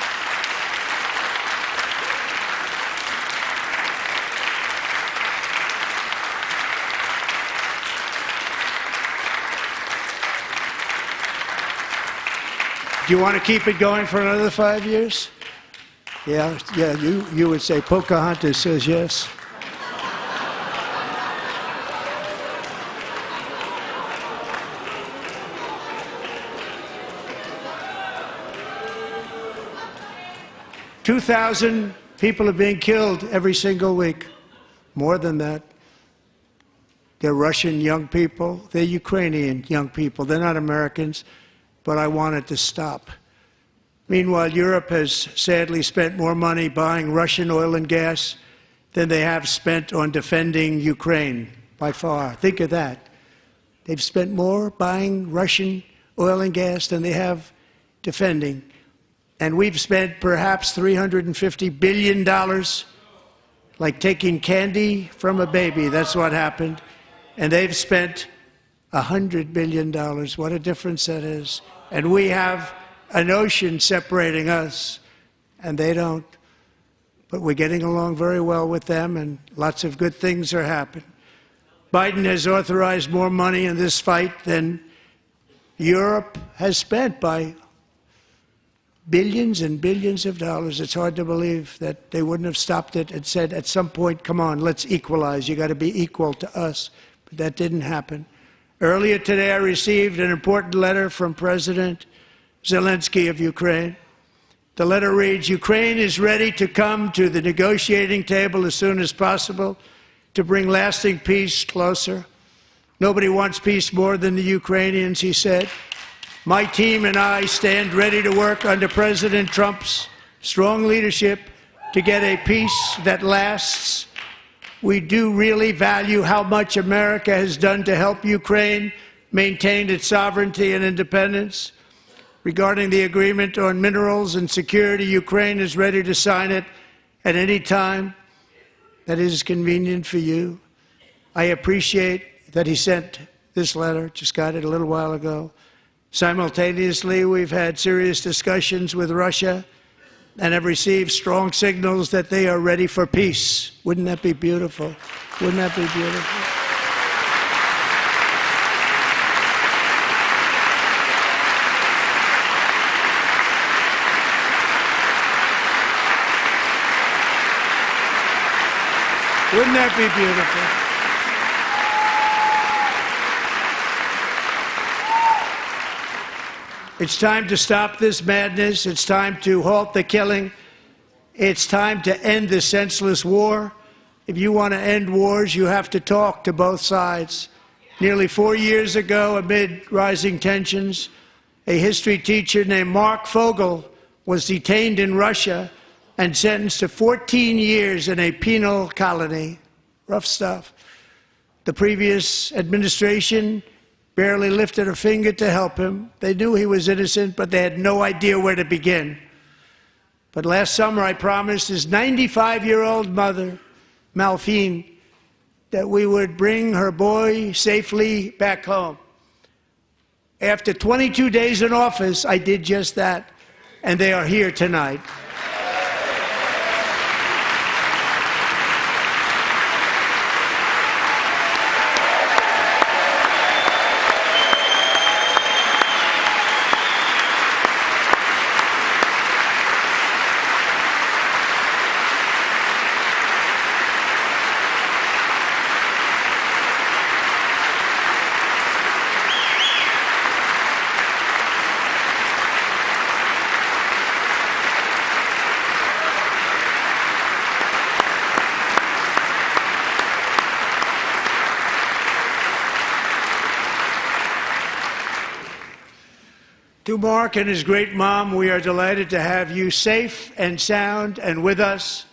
Do you want to keep it going for another 5 years? Yeah, you would say Pocahontas says yes. $2,000 people are being killed every single week. More than that. They're Russian young people. They're Ukrainian young people. They're not Americans. But I want it to stop. Meanwhile, Europe has sadly spent more money buying Russian oil and gas than they have spent on defending Ukraine, by far. Think of that. They've spent more buying Russian oil and gas than they have defending. And we've spent perhaps $350 billion, like taking candy from a baby. That's what happened. And they've spent $100 billion. What a difference that is. And we have an ocean separating us, and they don't. But we're getting along very well with them, and lots of good things are happening. Biden has authorized more money in this fight than Europe has spent by billions and billions of dollars. It's hard to believe that they wouldn't have stopped it and said at some point, come on, let's equalize. You got to be equal to us. But that didn't happen. Earlier today, I received an important letter from President Zelensky of Ukraine. The letter reads, Ukraine is ready to come to the negotiating table as soon as possible to bring lasting peace closer. Nobody wants peace more than the Ukrainians, he said. My team and I stand ready to work under President Trump's strong leadership to get a peace that lasts. We do really value how much America has done to help Ukraine maintain its sovereignty and independence. Regarding the agreement on minerals and security, Ukraine is ready to sign it at any time that is convenient for you. I appreciate that he sent this letter, just got it a little while ago. Simultaneously, we've had serious discussions with Russia and have received strong signals that they are ready for peace. Wouldn't that be beautiful? Wouldn't that be beautiful? Wouldn't that be beautiful? It's time to stop this madness. It's time to halt the killing. It's time to end this senseless war. If you want to end wars, you have to talk to both sides. Nearly 4 years ago, amid rising tensions, a history teacher named Mark Fogel was detained in Russia and sentenced to 14 years in a penal colony. Rough stuff. The previous administration barely lifted a finger to help him. They knew he was innocent, but they had no idea where to begin. But last summer, I promised his 95-year-old mother, Malphine, that we would bring her boy safely back home. After 22 days in office, I did just that, and they are here tonight. To Mark and his great mom, we are delighted to have you safe and sound and with us.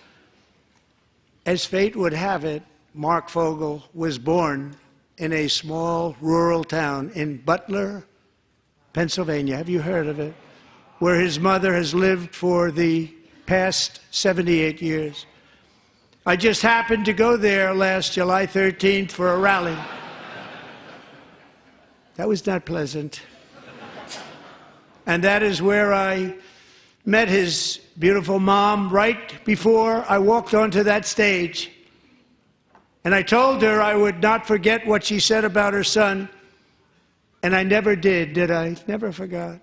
As fate would have it, Mark Fogel was born in a small rural town in Butler, Pennsylvania. Have you heard of it? Where his mother has lived for the past 78 years. I just happened to go there last July 13th for a rally. That was not pleasant. And that is where I met his beautiful mom right before I walked onto that stage. And I told her I would not forget what she said about her son. And I never did I? Never forgot.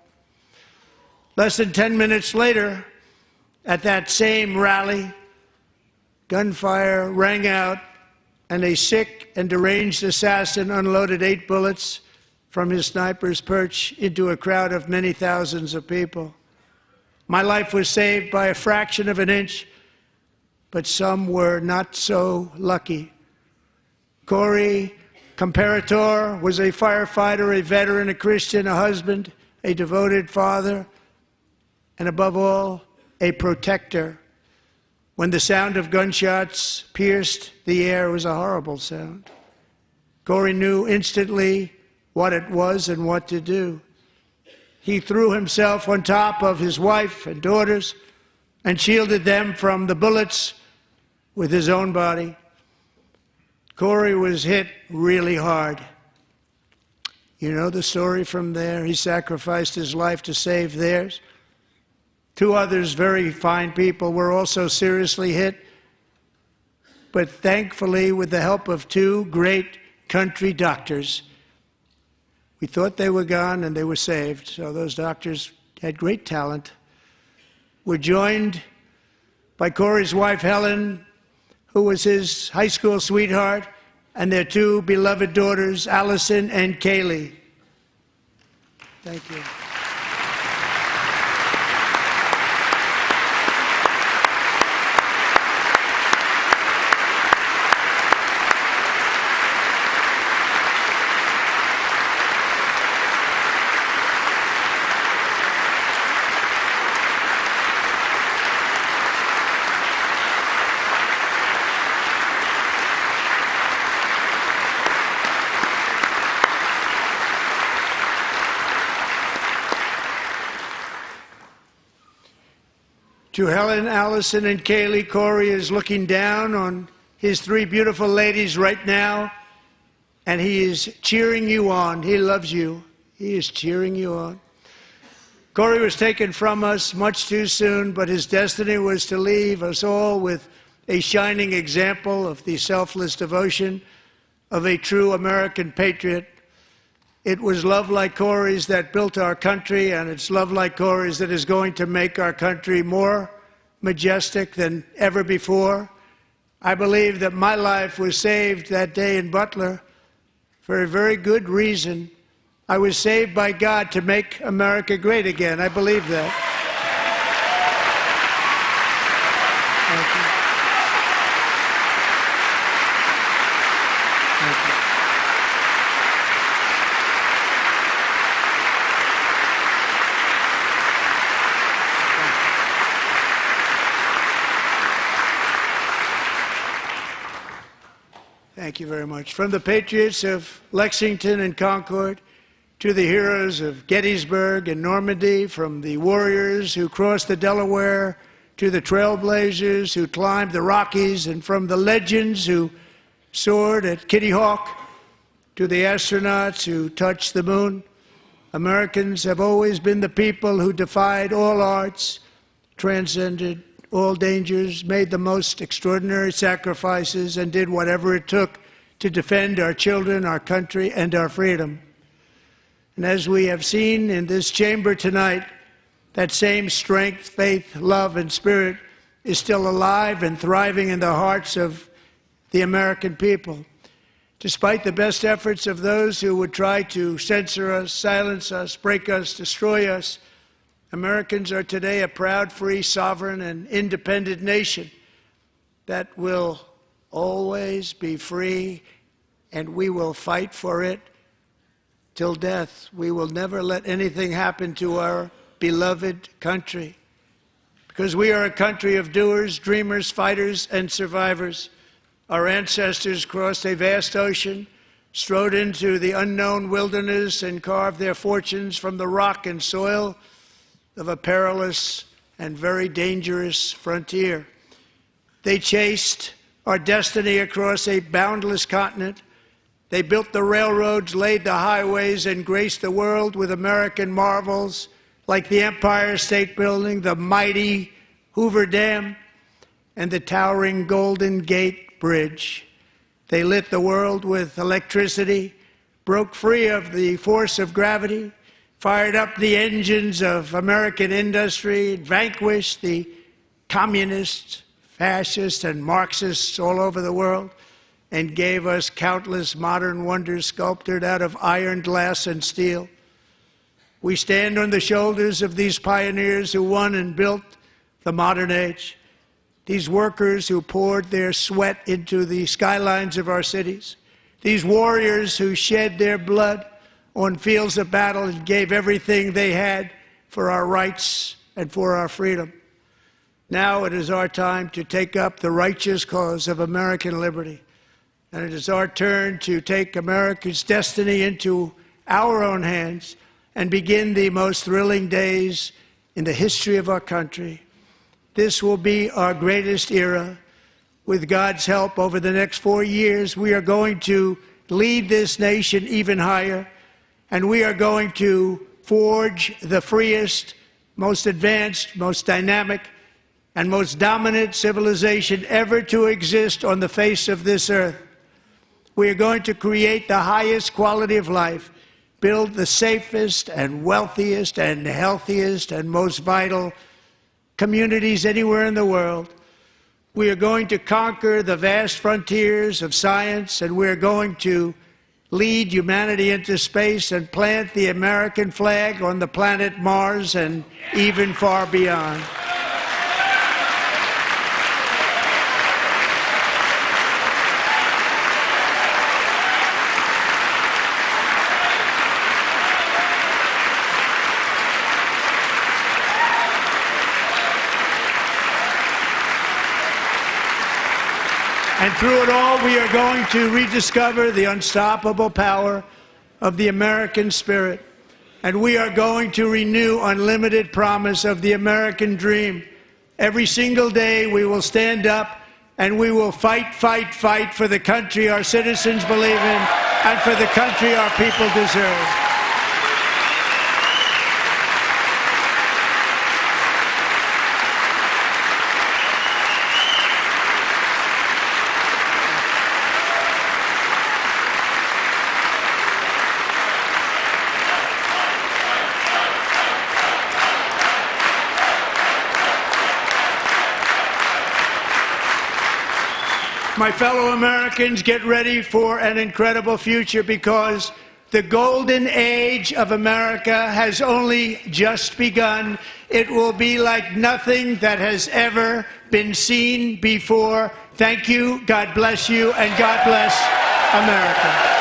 Less than 10 minutes later, at that same rally, gunfire rang out, and a sick and deranged assassin unloaded 8 bullets from his sniper's perch into a crowd of many thousands of people. My life was saved by a fraction of an inch, but some were not so lucky. Corey Comparator was a firefighter, a veteran, a Christian, a husband, a devoted father, and above all, a protector. When the sound of gunshots pierced the air, it was a horrible sound. Corey knew instantly what it was and what to do. He threw himself on top of his wife and daughters and shielded them from the bullets with his own body. Corey was hit really hard. You know the story from there. He sacrificed his life to save theirs. 2 others, very fine people, were also seriously hit. But thankfully, with the help of 2 great country doctors, we thought they were gone and they were saved. So those doctors had great talent. We're joined by Corey's wife, Helen, who was his high school sweetheart, and their 2 beloved daughters, Allison and Kaylee. Thank you. To Helen, Allison, and Kaylee, Corey is looking down on his 3 beautiful ladies right now, and he is cheering you on. He loves you. He is cheering you on. Corey was taken from us much too soon, but his destiny was to leave us all with a shining example of the selfless devotion of a true American patriot. It was love like Corey's that built our country, and it's love like Corey's that is going to make our country more majestic than ever before. I believe that my life was saved that day in Butler for a very good reason. I was saved by God to make America great again. I believe that. Thank you. Thank you. Thank Thank you very much. From the patriots of Lexington and Concord to the heroes of Gettysburg and Normandy, from the warriors who crossed the Delaware to the trailblazers who climbed the Rockies, and from the legends who soared at Kitty Hawk to the astronauts who touched the moon, Americans have always been the people who defied all odds, transcended all dangers, made the most extraordinary sacrifices, and did whatever it took to defend our children, our country, and our freedom. And as we have seen in this chamber tonight, that same strength, faith, love, and spirit is still alive and thriving in the hearts of the American people. Despite the best efforts of those who would try to censor us, silence us, break us, destroy us, Americans are today a proud, free, sovereign, and independent nation that will always be free, and we will fight for it till death. We will never let anything happen to our beloved country, because we are a country of doers, dreamers, fighters, and survivors. Our ancestors crossed a vast ocean, strode into the unknown wilderness, and carved their fortunes from the rock and soil of a perilous and very dangerous frontier. They chased our destiny across a boundless continent. They built the railroads, laid the highways, and graced the world with American marvels like the Empire State Building, the mighty Hoover Dam, and the towering Golden Gate Bridge. They lit the world with electricity, broke free of the force of gravity, fired up the engines of American industry, vanquished the communists, fascists, and Marxists all over the world, and gave us countless modern wonders sculptured out of iron, glass, and steel. We stand on the shoulders of these pioneers who won and built the modern age, these workers who poured their sweat into the skylines of our cities, these warriors who shed their blood on fields of battle and gave everything they had for our rights and for our freedom. Now it is our time to take up the righteous cause of American liberty. And it is our turn to take America's destiny into our own hands and begin the most thrilling days in the history of our country. This will be our greatest era. With God's help, over the next 4 years, we are going to lead this nation even higher, and we are going to forge the freest, most advanced, most dynamic, and most dominant civilization ever to exist on the face of this earth. We are going to create the highest quality of life, build the safest and wealthiest and healthiest and most vital communities anywhere in the world. We are going to conquer the vast frontiers of science, and we are going to lead humanity into space and plant the American flag on the planet Mars and even far beyond. And through it all, we are going to rediscover the unstoppable power of the American spirit. And we are going to renew unlimited promise of the American dream. Every single day, we will stand up and we will fight, fight, fight for the country our citizens believe in and for the country our people deserve. My fellow Americans, get ready for an incredible future, because the golden age of America has only just begun. It will be like nothing that has ever been seen before. Thank you, God bless you, and God bless America.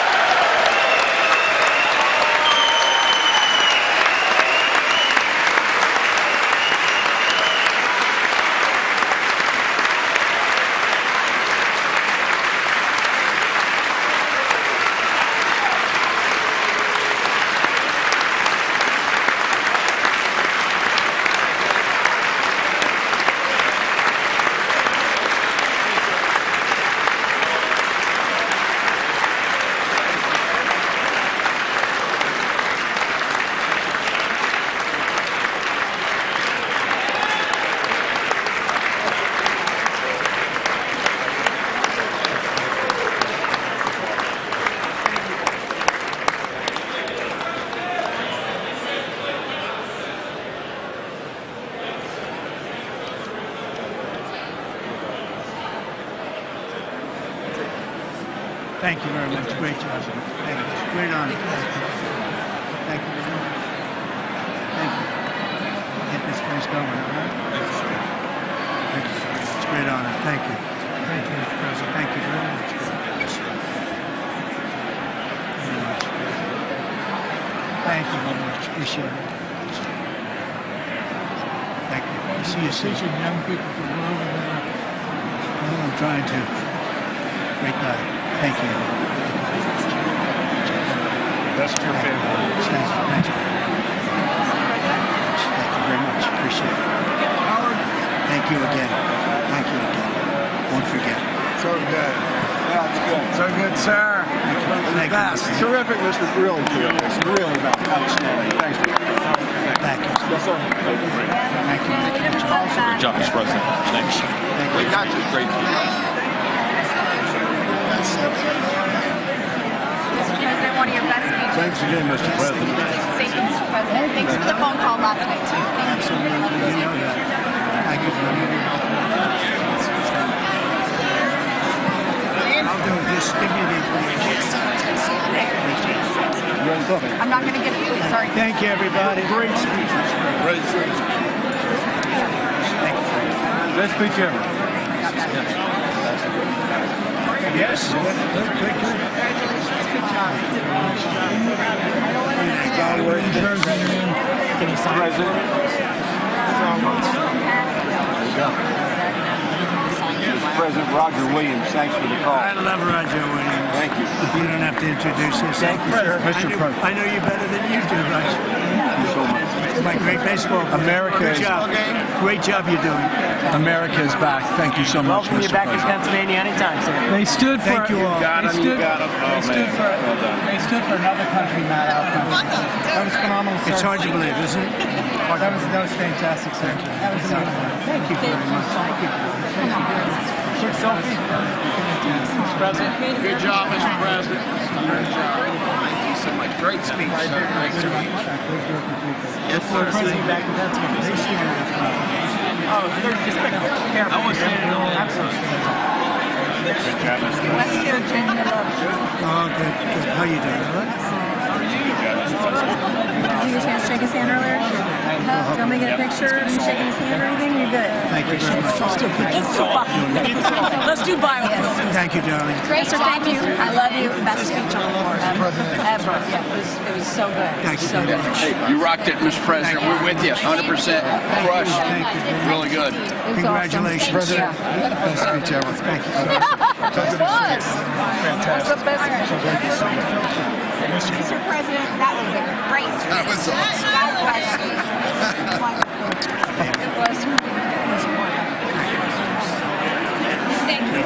very much. Great job. Thank you. Great honor. Thank you. Thank you. Get this place going, all right? Thank you. It's a great honor. Thank you. Thank you, Mr. President. Thank you very much. Thank you very much. Appreciate it. Thank you. See you soon. Teaching young people from all over there. Well, I'm trying to. Great night. Thank you. That's your favorite. Thank you. Thank you very much. Appreciate it. Howard. Thank you again. Thank you again. Won't forget. So good. Yeah, it's good. So good, sir. Thank you. Terrific, Mr. Really terrific. Really outstanding. Thanks. Thank you. Yes, sir. Thank you. Good job, Mr. President. Thanks. We got you. Great. Mr. President, one of your best speeches. Thanks again, Mr. President. Thank you, Mr. President. Thanks for the phone call last night, too. Thank you. You know that. Thank you very much. I'll do it. Just give me the information. I'm not going to give it to you. Sorry. Thank you, everybody. Great speech. Great speech. Best speech ever. Yes. Good. Congratulations. Good job. God work. Can you sign President Roger Williams, thanks for the call. I love Roger Williams. Thank you. You don't have to introduce yourself. Thank you, sir. Mr. President. I know you better than you do, Roger. Thank you so much. My great baseball player. America Good is- job. Great job you're doing. America is back. Thank you so much, Welcome you Mr. back to President. Pennsylvania anytime, sir. They stood for. Thank you all. They stood for another country, not our country. That was phenomenal, sir. It's hard to believe, isn't it? That was fantastic, sir. That was amazing. Thank you very much. Thank you. Quick selfie. Mr. President. Good job, Mr. President. Good job. Thank you so much. Great speech, sir. Great speech. Yes, sir. President back in Pennsylvania. Oh, they're just careful. I was saying, Absolutely. West Virginia loves you. Oh, good. How you doing? All right? Did you get a chance to shake his hand earlier? Do you want me to get a picture of you shaking his hand or anything? You're good. Thank you very much. Let's do biofilm. Thank you, darling. Great, sir. Thank you. I love you. Best speech on the floor ever. Yeah, it was so good. Thank you So very good. much. Hey, you rocked it, Mr. President. We're with you. 100% crushed. Thank you. Really good. Congratulations. President. Best speech ever. Thank you. It was. Fantastic. The best Mr. President, that was a great speech. That was awesome. God bless you. It was wonderful. Thank you.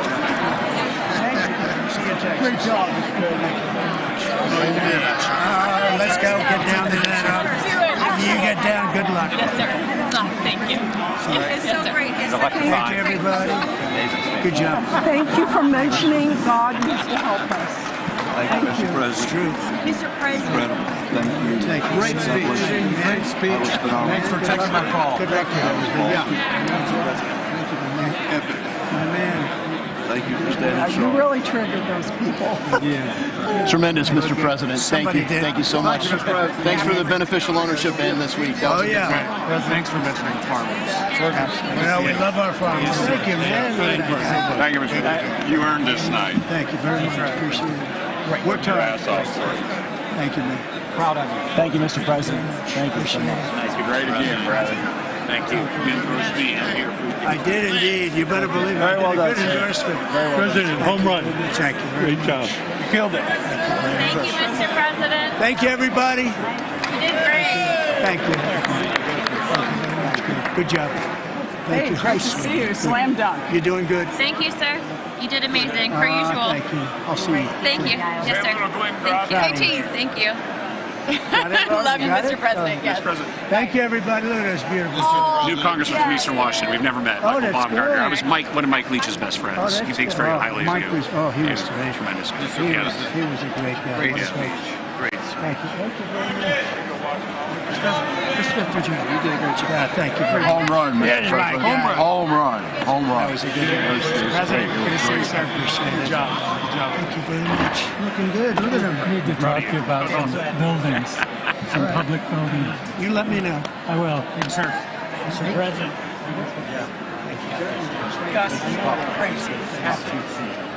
Great job. Let's go. Get down to that. You get down. Good luck. Yes, sir. Thank you. It's so great. Thank you, everybody. Good job. Thank you for mentioning God needs to help us. Thank you, Mr. President. It's true. Mr. President. Thank you. Thank you. Great speech. Great speech. Thanks for taking my call. Good luck. Yeah. Epic. My man. Thank you for standing You strong. really triggered those people. Yeah. Tremendous, Mr. President. Thank Somebody you. did. Thank you so much. Thanks for the beneficial ownership ban this week. That was Oh, a good yeah. one. Thanks for mentioning farmers. Well, we love our farmers. Thank you, man. Thank you, Mr. President. You earned this night. Thank you very much. Appreciate it. Worked Your hard. ass off for it. Thank you, man. Proud of you. Thank you, Mr. President. Thank you so much. Thank you. Great again, brother. Thank you. Good for speech here. I did indeed. You better believe it. Very well I done, did a good sir. endorsement. President, home run. Thank you. Very much. job. You killed it. Thank you, Mr. President. Thank you, everybody. You did great. Thank you. Good job. Thank you. Great to see you. Slam dunk. You're doing good. Thank you, sir. You did amazing, per usual. Thank you. I'll see you. Thank you. Yes, sir. Thank you. Go Cheese. Thank you. Love you, Mr. President. Yes. Thank you, everybody. Look at this beautiful New congressman from Eastern Washington. We've never met. Oh, Michael that's Baumgartner. good. I was one of Mike Leach's best friends. Oh, that's He thinks good. very Oh, highly Mike of you. was- oh, he was great. Tremendous. He was a great guy. Great What a speech. speech. Great. Thank you. Thank you very much. Mr. Virginia, you did a great job. Yeah, thank you very much. Home run, Mr. Yeah, right. President. Home run. Home run. That was a good one. That was President, great. good to see you, sir. Appreciate it. Good job. job. Thank you very much. Looking good. Look at him. I need to talk to you about some buildings, some public buildings. You let me know. I will. Yes, sir. Mr. President. Gus, crazy.